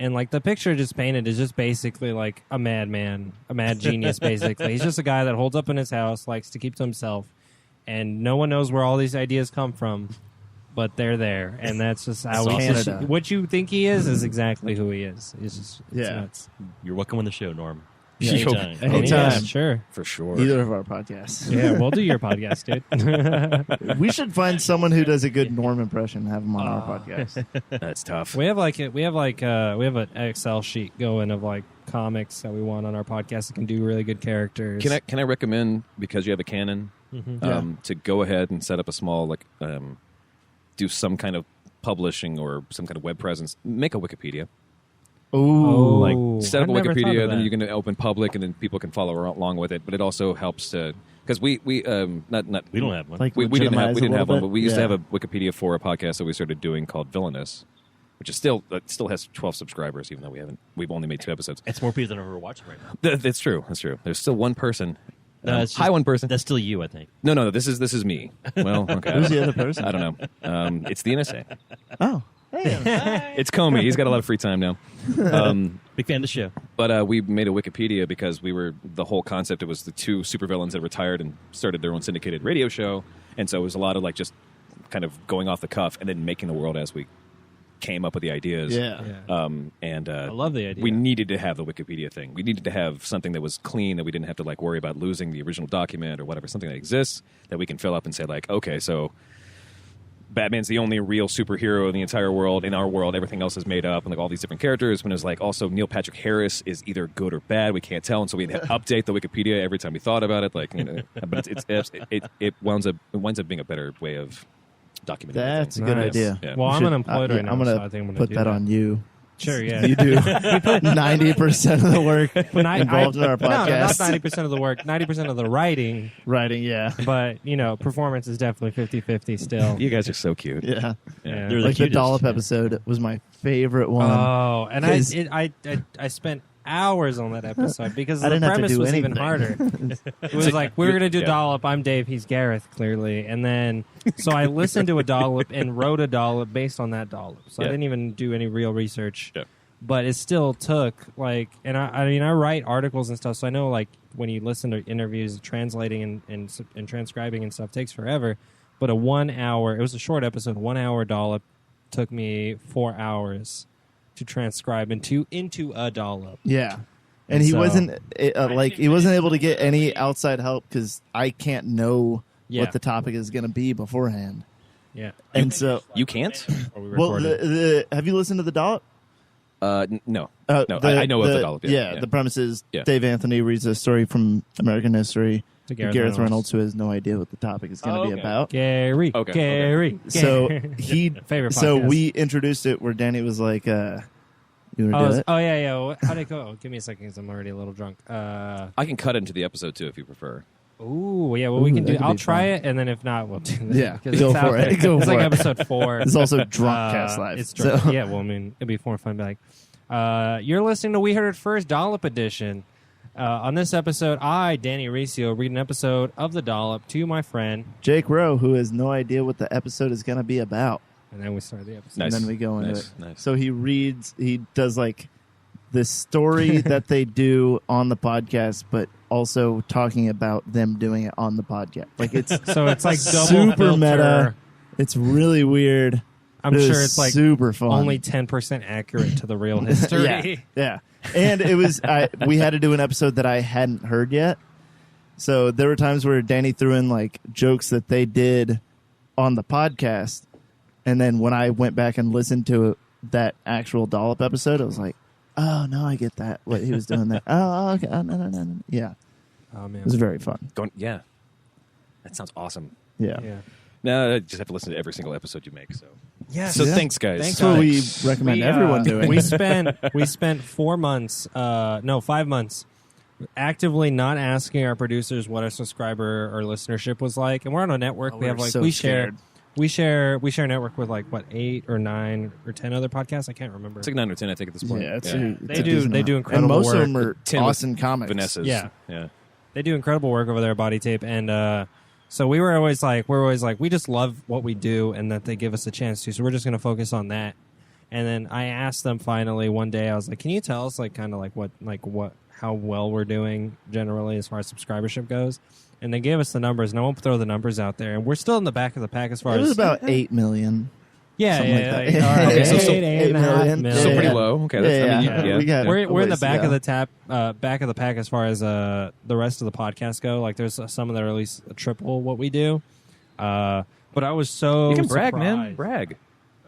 Speaker 5: And, like, the picture just painted is just basically, like, a madman, a mad genius, basically. He's just a guy that holds up in his house, likes to keep to himself, and no one knows where all these ideas come from, but they're there. And that's just how what you think he is exactly who he is. It's nuts.
Speaker 2: You're welcome on the show, Norm.
Speaker 1: Anytime.
Speaker 5: Yeah, sure.
Speaker 4: For sure.
Speaker 1: Either of our podcasts.
Speaker 5: Yeah, we'll do your podcast, dude.
Speaker 1: We should find someone who does a good Norm impression and have him on our podcast.
Speaker 4: That's tough.
Speaker 5: We have an Excel sheet going of like comics that we want on our podcast that can do really good characters.
Speaker 4: Can I recommend, because you have a Canon, to go ahead and set up a small do some kind of publishing or some kind of web presence. Make a Wikipedia.
Speaker 1: Ooh.
Speaker 4: Like, set up a Wikipedia, then you can open public, and then people can follow along with it. But it also helps to, because we don't have one.
Speaker 1: Like,
Speaker 4: we didn't have one,
Speaker 1: bit?
Speaker 4: but we used to have a Wikipedia for a podcast that we started doing called Villainous, which is still has 12 subscribers, even though we've only made 2 episodes.
Speaker 2: It's more people than ever watching right now.
Speaker 4: That's true. There's still one person.
Speaker 2: Hi,
Speaker 4: one person.
Speaker 2: That's still you, I think.
Speaker 4: No. This is me. Well, okay.
Speaker 1: Who's the other person?
Speaker 4: I don't know. It's the NSA.
Speaker 1: Oh. Hey.
Speaker 4: It's Comey. He's got a lot of free time now.
Speaker 2: Big fan of the show.
Speaker 4: But we made a Wikipedia because the whole concept, it was the 2 supervillains that retired and started their own syndicated radio show. And so it was a lot of like just kind of going off the cuff and then making the world as we came up with the ideas.
Speaker 1: Yeah.
Speaker 5: I love the idea.
Speaker 4: We needed to have the Wikipedia thing. We needed to have something that was clean, that we didn't have to like worry about losing the original document or whatever, something that exists that we can fill up and say like, okay, so Batman's the only real superhero in the entire world. In our world, everything else is made up, and like all these different characters. When it's like also Neil Patrick Harris is either good or bad, we can't tell, and so we had to update the Wikipedia every time we thought about it. Like, but it winds up being a better way of documenting.
Speaker 1: That's a good idea.
Speaker 4: Yeah.
Speaker 5: Well, I'm unemployed right now,
Speaker 1: I'm
Speaker 5: so
Speaker 1: gonna
Speaker 5: I think I'm
Speaker 1: put
Speaker 5: do
Speaker 1: that on you.
Speaker 5: Sure, yeah.
Speaker 1: You do 90% of the work involved in our podcast.
Speaker 5: No, not 90% of the work, 90% of the writing.
Speaker 1: Writing, yeah.
Speaker 5: But, performance is definitely 50-50 still.
Speaker 4: You guys are so cute.
Speaker 1: Yeah.
Speaker 5: Yeah.
Speaker 2: They're
Speaker 1: Like the
Speaker 2: cutest.
Speaker 1: dollop episode was my favorite one.
Speaker 5: Oh, and I spent hours on that episode because
Speaker 1: I
Speaker 5: the
Speaker 1: didn't have to
Speaker 5: premise
Speaker 1: do
Speaker 5: was even
Speaker 1: anything.
Speaker 5: harder. It was like, we're going to do Dollop. I'm Dave. He's Gareth, clearly. And then, so I listened to a Dollop and wrote a Dollop based on that Dollop. So I didn't even do any real research.
Speaker 4: Yeah.
Speaker 5: But it still took, and I write articles and stuff, so I know, when you listen to interviews, translating and transcribing and stuff takes forever. But it was a short episode, 1 hour Dollop took me 4 hours to transcribe into a Dollop.
Speaker 1: Yeah. And he wasn't able to get any outside help because I can't know what the topic is going to be beforehand.
Speaker 5: Yeah.
Speaker 1: And so
Speaker 4: You can't?
Speaker 5: Are we
Speaker 1: well,
Speaker 5: recording?
Speaker 1: have you listened to the Dollop?
Speaker 4: No. I know of the Dollop. Yeah.
Speaker 1: The premise is Dave Anthony reads a story from American history
Speaker 5: To
Speaker 1: Gareth Reynolds, who has no idea what the topic is going to be about.
Speaker 5: Gary.
Speaker 4: Okay,
Speaker 5: Gary.
Speaker 1: So
Speaker 5: Favorite
Speaker 1: so
Speaker 5: podcast.
Speaker 1: we introduced it where Danny was like, "You want to do it?"
Speaker 5: Oh, yeah. Well, how'd it go? Give me a second because I'm already a little drunk.
Speaker 4: I can cut into the episode too if you prefer.
Speaker 5: Ooh, yeah. Well, we can
Speaker 1: that
Speaker 5: do.
Speaker 1: could
Speaker 5: I'll
Speaker 1: be
Speaker 5: try
Speaker 1: fun.
Speaker 5: it, and then if not, we'll do that.
Speaker 1: Yeah,
Speaker 5: 'Cause
Speaker 1: go
Speaker 5: it's out
Speaker 1: for it.
Speaker 5: there.
Speaker 1: Go
Speaker 5: It's
Speaker 1: for
Speaker 5: like
Speaker 1: it.
Speaker 5: episode 4.
Speaker 1: It's also Drunk Cast Live.
Speaker 5: It's drunk.
Speaker 1: So-
Speaker 5: Yeah, well, I mean, it'd be more fun. Like, you're listening to We Heard It First Dollop Edition. On this episode, I, Dany Recio, read an episode of the Dollop to my friend,
Speaker 1: Jake Rowe, who has no idea what the episode is going to be about.
Speaker 5: and then we start the episode.
Speaker 4: Nice.
Speaker 1: And then we go into
Speaker 4: Nice,
Speaker 1: it.
Speaker 4: nice.
Speaker 1: So he does like this story that they do on the podcast, but also talking about them doing it on the podcast. Like it's
Speaker 5: So it's like double
Speaker 1: super
Speaker 5: filter.
Speaker 1: meta. It's really weird.
Speaker 5: I'm
Speaker 1: It
Speaker 5: sure
Speaker 1: was
Speaker 5: it's like
Speaker 1: super fun.
Speaker 5: only 10% accurate to the real history.
Speaker 1: Yeah. And it was we had to do an episode that I hadn't heard yet. So there were times where Danny threw in like jokes that they did on the podcast, And then when I went back and listened to that actual Dollop episode, I was like, oh, no, I get that, what he was doing there. Oh, okay. Oh, no. Yeah.
Speaker 5: Oh man,
Speaker 1: It was very fun.
Speaker 4: Yeah. That sounds awesome.
Speaker 1: Yeah.
Speaker 5: yeah.
Speaker 4: No, I just have to listen to every single episode you make. So,
Speaker 5: Yes.
Speaker 4: so
Speaker 1: Yeah.
Speaker 4: thanks, guys.
Speaker 5: Thanks,
Speaker 1: That's what we
Speaker 5: guys.
Speaker 1: recommend everyone doing.
Speaker 5: We spent 4 months, 5 months, actively not asking our producers what our subscriber or listenership was like, and we're on a network.
Speaker 1: Oh,
Speaker 5: we have
Speaker 1: we're
Speaker 5: like
Speaker 1: so
Speaker 5: we
Speaker 1: scared.
Speaker 5: share a network with like what 8 or 9 or 10 other podcasts. I can't remember.
Speaker 4: It's like 9 or 10, I think, at this point.
Speaker 1: Yeah, it's
Speaker 5: They
Speaker 1: a
Speaker 5: do
Speaker 1: decent amount.
Speaker 5: incredible
Speaker 1: And most
Speaker 5: work.
Speaker 1: of them are
Speaker 4: 10 with
Speaker 1: awesome comics.
Speaker 4: Vanessa's.
Speaker 5: Yeah.
Speaker 4: Yeah.
Speaker 5: They do incredible work over there at Body Tape, and so we're always like, we just love what we do, and that they give us a chance to. So we're just going to focus on that. And then I asked them finally one day. I was like, "Can you tell us how well we're doing generally as far as subscribership goes?" And they gave us the numbers, and I won't throw the numbers out there. And we're still in the back of the pack as far
Speaker 1: It was
Speaker 5: as
Speaker 1: about 8 million.
Speaker 5: yeah,
Speaker 1: something
Speaker 5: yeah,
Speaker 1: like that.
Speaker 5: all right,
Speaker 4: Okay, so
Speaker 5: 8.5
Speaker 1: million.
Speaker 5: million.
Speaker 4: So pretty
Speaker 1: Yeah.
Speaker 4: low. Okay. That's, I mean,
Speaker 1: Yeah.
Speaker 4: yeah.
Speaker 1: We got
Speaker 5: We're in the
Speaker 1: ways to
Speaker 5: back
Speaker 1: go.
Speaker 5: of the back of the pack as far as the rest of the podcasts go. Like there's some that are at least triple what we do. But I was so
Speaker 4: You can brag, man.
Speaker 5: surprised.
Speaker 4: Brag.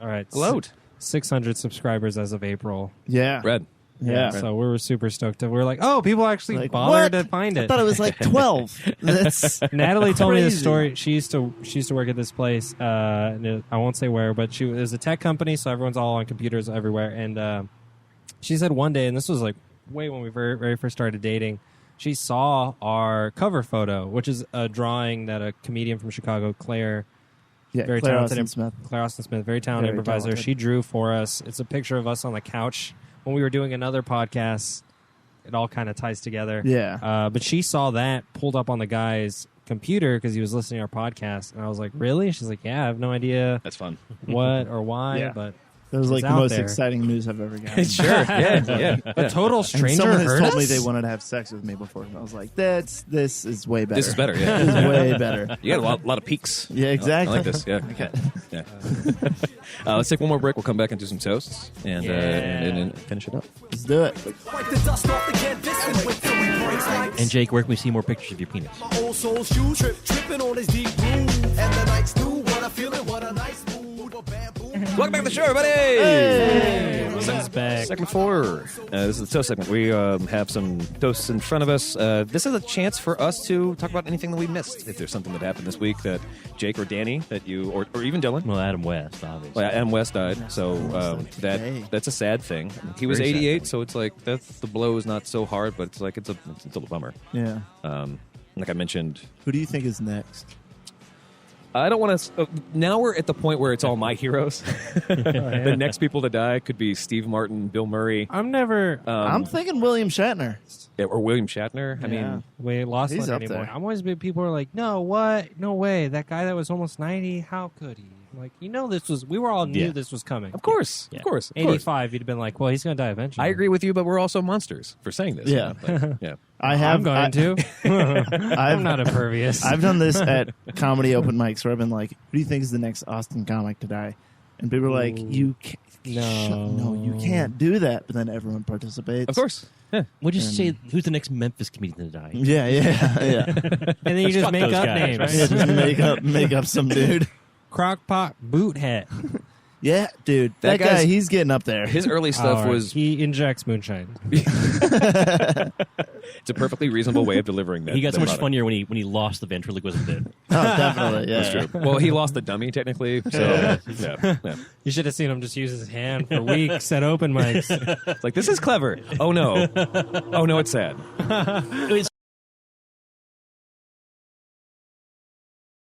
Speaker 5: All right,
Speaker 4: Gloat.
Speaker 5: 600 subscribers as of April.
Speaker 1: Yeah.
Speaker 4: Brad.
Speaker 1: Yeah.
Speaker 5: So we were super stoked. We were like, oh, people actually
Speaker 1: Like,
Speaker 5: bothered
Speaker 1: what?
Speaker 5: to find
Speaker 1: I
Speaker 5: it.
Speaker 1: thought it was like 12. That's
Speaker 5: Natalie told me the
Speaker 1: crazy.
Speaker 5: story. She used to work at this place. I won't say where, but it was a tech company, so everyone's all on computers everywhere. And she said one day, and this was like way when we very, very first started dating, she saw our cover photo, which is a drawing that a comedian from Chicago, Claire,
Speaker 1: Yeah,
Speaker 5: very
Speaker 1: Claire
Speaker 5: talented,
Speaker 1: Austin Smith.
Speaker 5: Claire Austin Smith, very talented
Speaker 1: Very
Speaker 5: improviser.
Speaker 1: talented.
Speaker 5: She drew for us. It's a picture of us on the couch when we were doing another podcast. It all kind of ties together.
Speaker 1: Yeah.
Speaker 5: But she saw that pulled up on the guy's computer because he was listening to our podcast, and I was like, "Really?" She's like, "Yeah, I have no idea
Speaker 4: That's fun.
Speaker 5: what or why,
Speaker 1: Yeah.
Speaker 5: but
Speaker 1: That was
Speaker 5: it's
Speaker 1: like the
Speaker 5: out
Speaker 1: most
Speaker 5: there.
Speaker 1: exciting news I've ever gotten.
Speaker 4: Sure. Yeah.
Speaker 5: a total
Speaker 1: And
Speaker 5: stranger
Speaker 1: someone has
Speaker 5: heard
Speaker 1: told
Speaker 5: us?
Speaker 1: me they wanted to have sex with me before. And I was like, this is way better.
Speaker 4: This is better.
Speaker 1: This
Speaker 4: Yeah.
Speaker 1: is way better.
Speaker 4: You got a lot of peaks.
Speaker 1: Yeah, exactly.
Speaker 4: I like this. Yeah.
Speaker 1: Okay.
Speaker 4: Yeah. Let's take one more break. We'll come back and do some toasts and finish it up.
Speaker 1: Let's do it.
Speaker 3: Wipe the dust off the canvas and wait till we break like
Speaker 2: And Jake, where can we see more pictures of your penis?
Speaker 3: my old soul shoe tripping on his deep groove. And the night's new, what I feel it, what a nice mood. A bamboo.
Speaker 4: Welcome back to the show, everybody.
Speaker 5: Comes back.
Speaker 4: Segment 4. This is the toast segment. We have some toasts in front of us. This is a chance for us to talk about anything that we missed. If there's something that happened this week that Jake or Danny that you or even Dylan.
Speaker 2: Well, Adam West, obviously.
Speaker 4: Well, Adam West died, so
Speaker 1: Hey.
Speaker 4: that's a sad thing. He was
Speaker 2: Very sad
Speaker 4: 88, so it's like the blow is not so hard, but it's like it's a little bummer.
Speaker 1: Yeah.
Speaker 4: Like I mentioned,
Speaker 1: Who do you think is next?
Speaker 4: I don't want to. Now we're at the point where it's all my heroes. The next people to die could be Steve Martin, Bill Murray,
Speaker 5: I'm never.
Speaker 1: I'm thinking William Shatner.
Speaker 4: or William Shatner. I
Speaker 1: Yeah.
Speaker 4: mean,
Speaker 5: we lost
Speaker 1: He's
Speaker 5: luck
Speaker 1: up
Speaker 5: anymore.
Speaker 1: there.
Speaker 5: I'm always been people are like, no, what? No way. That guy that was almost 90. How could he? I'm like, this was. We were all knew
Speaker 2: Yeah.
Speaker 5: this was coming.
Speaker 4: of course,
Speaker 2: Yeah.
Speaker 4: of course.
Speaker 5: 85. You'd have been like, well, he's going to die eventually.
Speaker 4: I agree with you, but we're also monsters for saying this.
Speaker 1: Yeah.
Speaker 4: You know? Like, yeah.
Speaker 1: I have
Speaker 5: I'm going to. I'm
Speaker 1: I've,
Speaker 5: not impervious.
Speaker 1: I've done this at comedy open mics where I've been like, who do you think is the next Austin comic to die? And people are like, you can't. No, you can't do that. But then everyone participates.
Speaker 4: Of course. Yeah.
Speaker 2: We'll just say, who's the next Memphis comedian to die?
Speaker 1: Yeah.
Speaker 5: and then you just
Speaker 2: Fuck
Speaker 5: make
Speaker 2: those
Speaker 5: up
Speaker 2: guys,
Speaker 5: names.
Speaker 2: right?
Speaker 1: Yeah, just make up some dude.
Speaker 5: Crockpot boot hat.
Speaker 1: Yeah, dude.
Speaker 4: That
Speaker 1: That guy,
Speaker 4: guy's-
Speaker 1: he's getting up there.
Speaker 4: His early stuff
Speaker 5: All right.
Speaker 4: was
Speaker 5: He injects moonshine.
Speaker 4: it's a perfectly reasonable way of delivering that.
Speaker 2: He got so
Speaker 4: that
Speaker 2: much
Speaker 4: product.
Speaker 2: funnier when he lost the ventriloquism bit.
Speaker 1: Oh, definitely. Yeah.
Speaker 4: That's true. Well, he lost the dummy technically, so yeah.
Speaker 5: You should have seen him just use his hand for weeks at open mics.
Speaker 4: It's like this is clever. Oh no, it's sad.
Speaker 2: It's